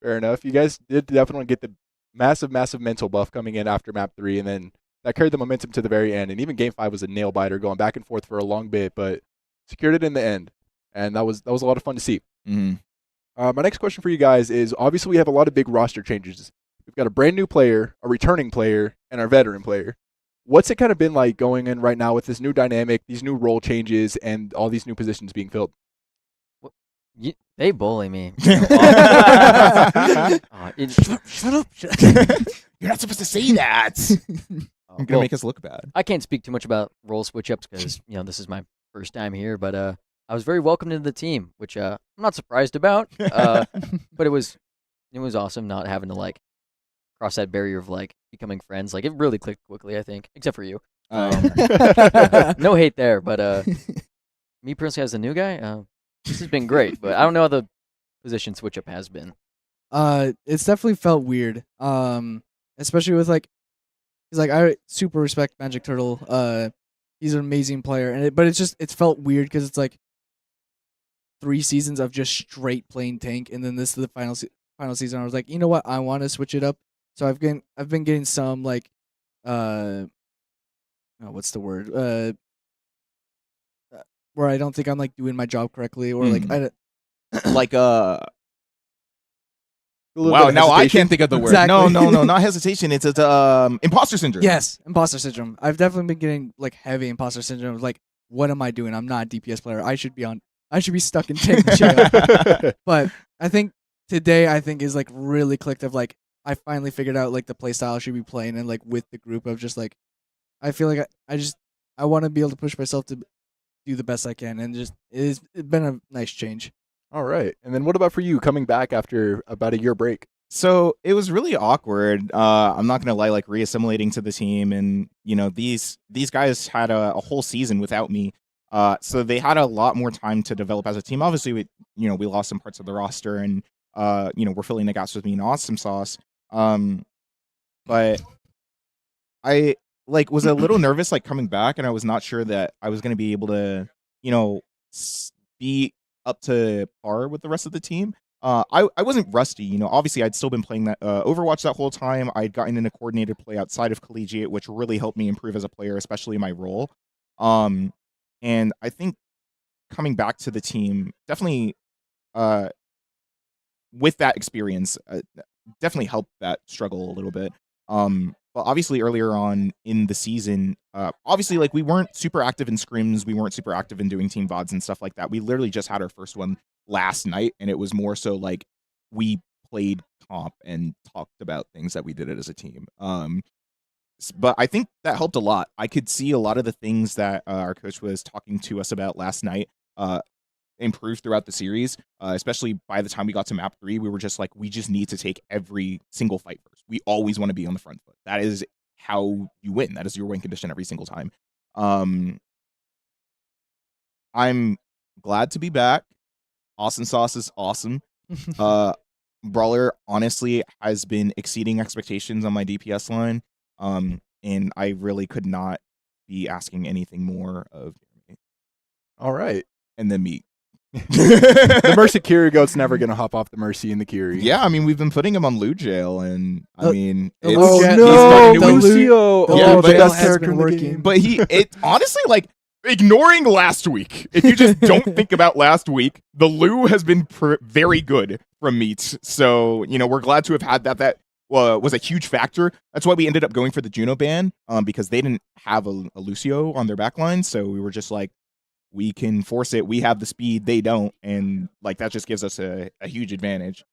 Fair enough. You guys did definitely get the massive mental buff coming in after map 3, and then that carried the momentum to the very end. And even game 5 was a nail biter, going back and forth for a long bit, but secured it in the end, and that was a lot of fun to see. Mm-hmm. My next question for you guys is: obviously, we have a lot of big roster changes. We've got a brand new player, a returning player, and our veteran player. What's it kind of been like going in right now with this new dynamic, these new role changes, and all these new positions being filled? They bully me. Shut up. You're not supposed to say that. You're gonna make us look bad. I can't speak too much about role switch ups because this is my first time here. But I was very welcomed into the team, which I'm not surprised about. But it was awesome not having to like cross that barrier of like becoming friends. Like it really clicked quickly, I think, except for you. No hate there, but me personally as a new guy, this has been great. But I don't know how the position switch up has been. It's definitely felt weird. Especially with like, cause like I super respect Magic Turtle. He's an amazing player, but it's felt weird because it's like 3 seasons of just straight playing tank, and then this is the final season. I was like, you know what, I want to switch it up. So I've been getting some like, what's the word? Where I don't think I'm like doing my job correctly, or like like wow, now I can't think of the word. Exactly. No, not hesitation. It's imposter syndrome. Yes, imposter syndrome. I've definitely been getting like heavy imposter syndrome. Like, what am I doing? I'm not a DPS player. I should be stuck in tank jail. But I think today is like really clicked of like I finally figured out like the play style I should be playing, and like with the group of just like I feel like I want to be able to push myself to do the best I can, and just it's been a nice change. All right. And then what about for you coming back after about a year break? So it was really awkward. I'm not gonna lie, like reassimilating to the team, and you know these guys had a whole season without me. So they had a lot more time to develop as a team. Obviously, we lost some parts of the roster, and we're filling the gaps with me and Awesome Sauce. But I was a little nervous like coming back, and I was not sure that I was gonna be able to be up to par with the rest of the team. I wasn't rusty, obviously I'd still been playing that Overwatch that whole time. I'd gotten into coordinated play outside of Collegiate, which really helped me improve as a player, especially my role. And I think coming back to the team definitely with that experience definitely helped that struggle a little bit. But obviously earlier on in the season, obviously like we weren't super active in scrims, we weren't super active in doing team VODs and stuff like that. We literally just had our first one last night, and it was more so like we played comp and talked about things that we did it as a team. But I think that helped a lot. I could see a lot of the things that our coach was talking to us about last night improved throughout the series, especially by the time we got to map 3. We were just like, we just need to take every single fight first. We always want to be on the front foot. That is how you win. That is your win condition every single time. I'm glad to be back. Awesome Sauce is awesome. Brawler honestly has been exceeding expectations on my DPS line. And I really could not be asking anything more of Jeremy. All right. And then me. The Mercy Curie goat's never going to hop off the Mercy in the Curie. Yeah, I mean, we've been putting him on loot jail, and I mean, the it's, loot he's jail- starting to the win. loot- Lucio. the Yeah, loot but jail best has character been in the working. game. But it honestly, like, ignoring last week, if you just don't think about last week, the Lou has been very good from Meats. So, we're glad to have had that was a huge factor. That's why we ended up going for the Juno ban, because they didn't have a Lucio on their backline. So we were just like, we can force it. We have the speed, they don't, and like that just gives us a huge advantage.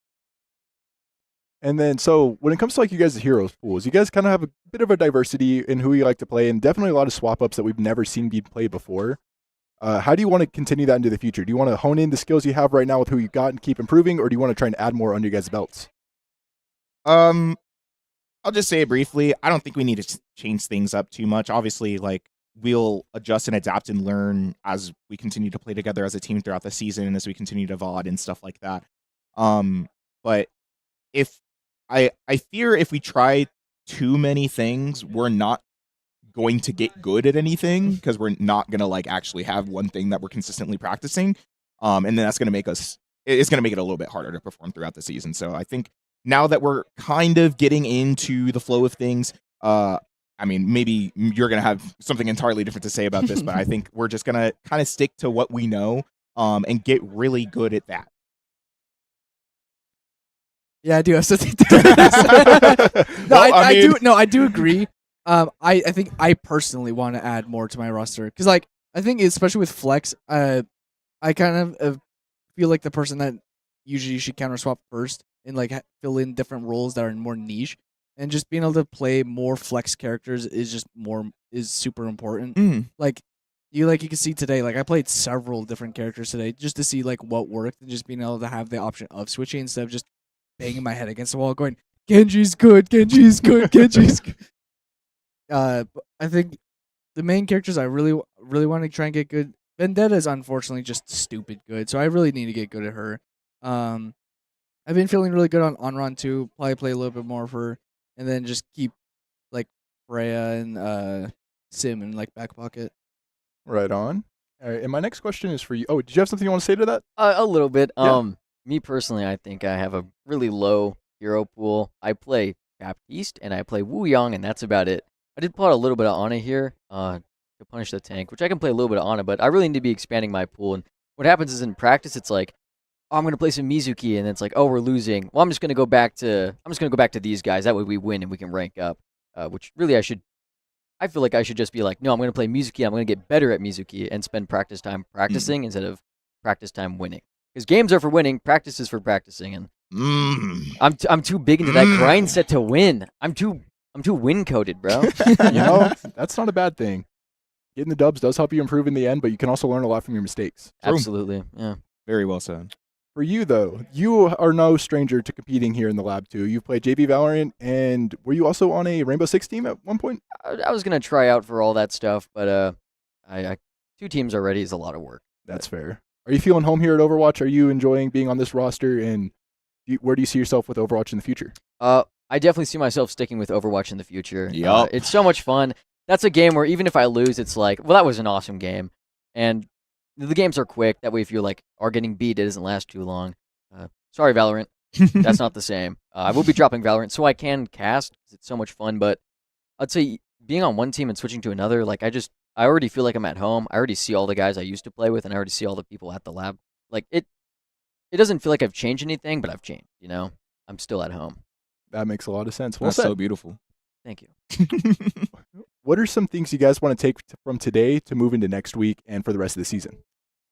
And then, so when it comes to like you guys' heroes pools, you guys kind of have a bit of a diversity in who you like to play, and definitely a lot of swap ups that we've never seen be played before. How do you want to continue that into the future? Do you want to hone in the skills you have right now with who you got and keep improving, or do you want to try and add more under your guys' belts? I'll just say it briefly. I don't think we need to change things up too much. Obviously, like we'll adjust and adapt and learn as we continue to play together as a team throughout the season and as we continue to VOD and stuff like that. But if I fear if we try too many things, we're not going to get good at anything because we're not going to like actually have one thing that we're consistently practicing. And then that's going to make it's going to make it a little bit harder to perform throughout the season. So I think now that we're kind of getting into the flow of things, I mean, maybe you're going to have something entirely different to say about this, but I think we're just going to kind of stick to what we know, and get really good at that. Yeah, I do have something to say. I do agree. I think I personally want to add more to my roster because, like, I think especially with flex, I kind of feel like the person that usually you should counter swap first and like fill in different roles that are more niche, and just being able to play more flex characters is super important. Like you can see today, like I played several different characters today just to see like what worked, and just being able to have the option of switching instead of just banging my head against the wall going, Genji's good, Genji's good, Genji's good. I think the main characters I really want to try and get good. Vendetta is unfortunately just stupid good, so I really need to get good at her. I've been feeling really good on Onron too. Probably play a little bit more of her, and then just keep like Freya and Sim in like back pocket. Right on. All right, and my next question is for you. Oh, did you have something you want to say to that? A little bit. Yeah. Me personally, I think I have a really low hero pool. I play Baptiste and I play Wu Yang, and that's about it. I did pull out a little bit of Ana here to punish the tank, which I can play a little bit of Ana, but I really need to be expanding my pool. And what happens is in practice, it's like, oh, I'm going to play some Mizuki, and it's like, oh, we're losing. Well, I'm just going to go back to these guys. That way we win and we can rank up, which really I feel like I should just be like, no, I'm going to play Mizuki. I'm going to get better at Mizuki and spend practice time practicing instead of practice time winning. Because games are for winning, practice is for practicing, and I'm too big into that grind set to win. I'm too win coded, bro. You know, that's not a bad thing. Getting the dubs does help you improve in the end, but you can also learn a lot from your mistakes. Absolutely, yeah. Very well said. For you, though, you are no stranger to competing here in the lab, too. You've played JV Valorant, and were you also on a Rainbow Six team at one point? I was going to try out for all that stuff, but I 2 teams already is a lot of work. That's fair. Are you feeling home here at Overwatch? Are you enjoying being on this roster, and where do you see yourself with Overwatch in the future? I definitely see myself sticking with Overwatch in the future. Yup. It's so much fun. That's a game where even if I lose, it's like, well, that was an awesome game. And the games are quick. That way, if you like are getting beat, it doesn't last too long. Sorry, Valorant. That's not the same. I will be dropping Valorant so I can cast. It's so much fun. But I'd say being on one team and switching to another, like I already feel like I'm at home. I already see all the guys I used to play with, and I already see all the people at the lab. Like it doesn't feel like I've changed anything, but I've changed. You know, I'm still at home. That makes a lot of sense. Well That's said. so beautiful. Thank you. What are some things you guys want to take from today to move into next week and for the rest of the season?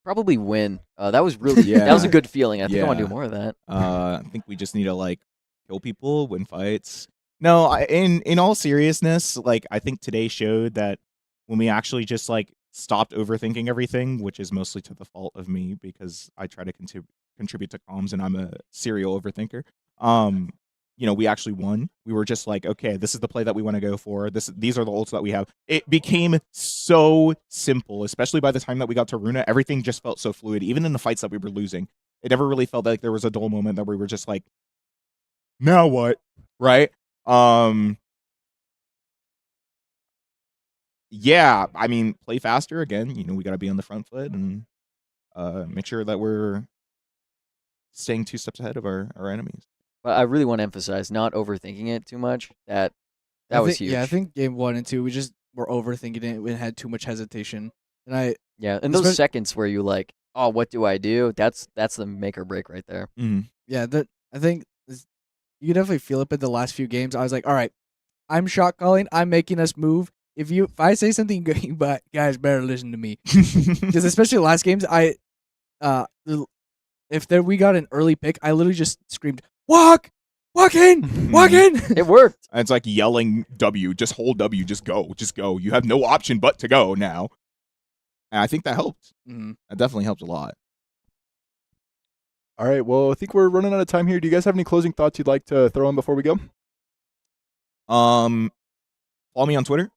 Probably win. That was really that was a good feeling. I think I want to do Yeah. more of that. I think we just need to like kill people, win fights. No, in all seriousness, like I think today showed that when we actually just like stopped overthinking everything, which is mostly to the fault of me because I try to contribute to comms and I'm a serial overthinker. We actually won. We were just like, okay, this is the play that we want to go for. These are the ults that we have. It became so simple, especially by the time that we got to Runa. Everything just felt so fluid, even in the fights that we were losing. It never really felt like there was a dull moment that we were just like, now what? Right? Yeah, I mean, play faster again. We got to be on the front foot and make sure that we're staying 2 steps ahead of our enemies. But I really want to emphasize not overthinking it too much. That was huge. Yeah, I think game 1 and 2 we just were overthinking it. We had too much hesitation, and and those seconds where you like, oh, what do I do? That's the make or break right there. Mm-hmm. Yeah, I think you can definitely feel it in the last few games. I was like, all right, I'm shot calling. I'm making us move. If I say something, but guys better listen to me. Because especially last games, we got an early pick, I literally just screamed, walk in. It worked. It's like yelling W, just hold W, just go. You have no option but to go now. And I think that helped. Mhm. That definitely helped a lot. All right. Well, I think we're running out of time here. Do you guys have any closing thoughts you'd like to throw in before we go? Follow me on Twitter.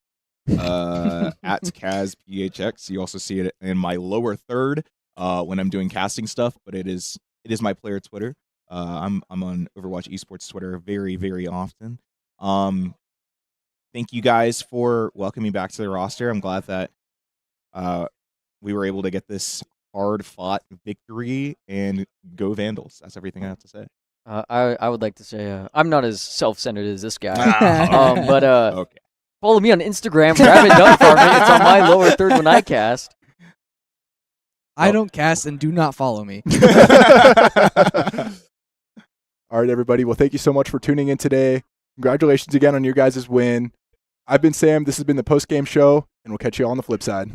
At KazPHX. You also see it in my lower third when I'm doing casting stuff, but it is my player Twitter. I'm on Overwatch Esports Twitter very, very often. Thank you guys for welcoming me back to the roster. I'm glad that we were able to get this hard-fought victory, and go Vandals. That's everything I have to say. I would like to say I'm not as self-centered as this guy. But Okay. follow me on Instagram. Grab it done for me. It's on my lower third when I cast. I don't cast, and do not follow me. All right, everybody. Well, thank you so much for tuning in today. Congratulations again on your guys' win. I've been Sam. This has been the post-game show, and we'll catch you on the flip side.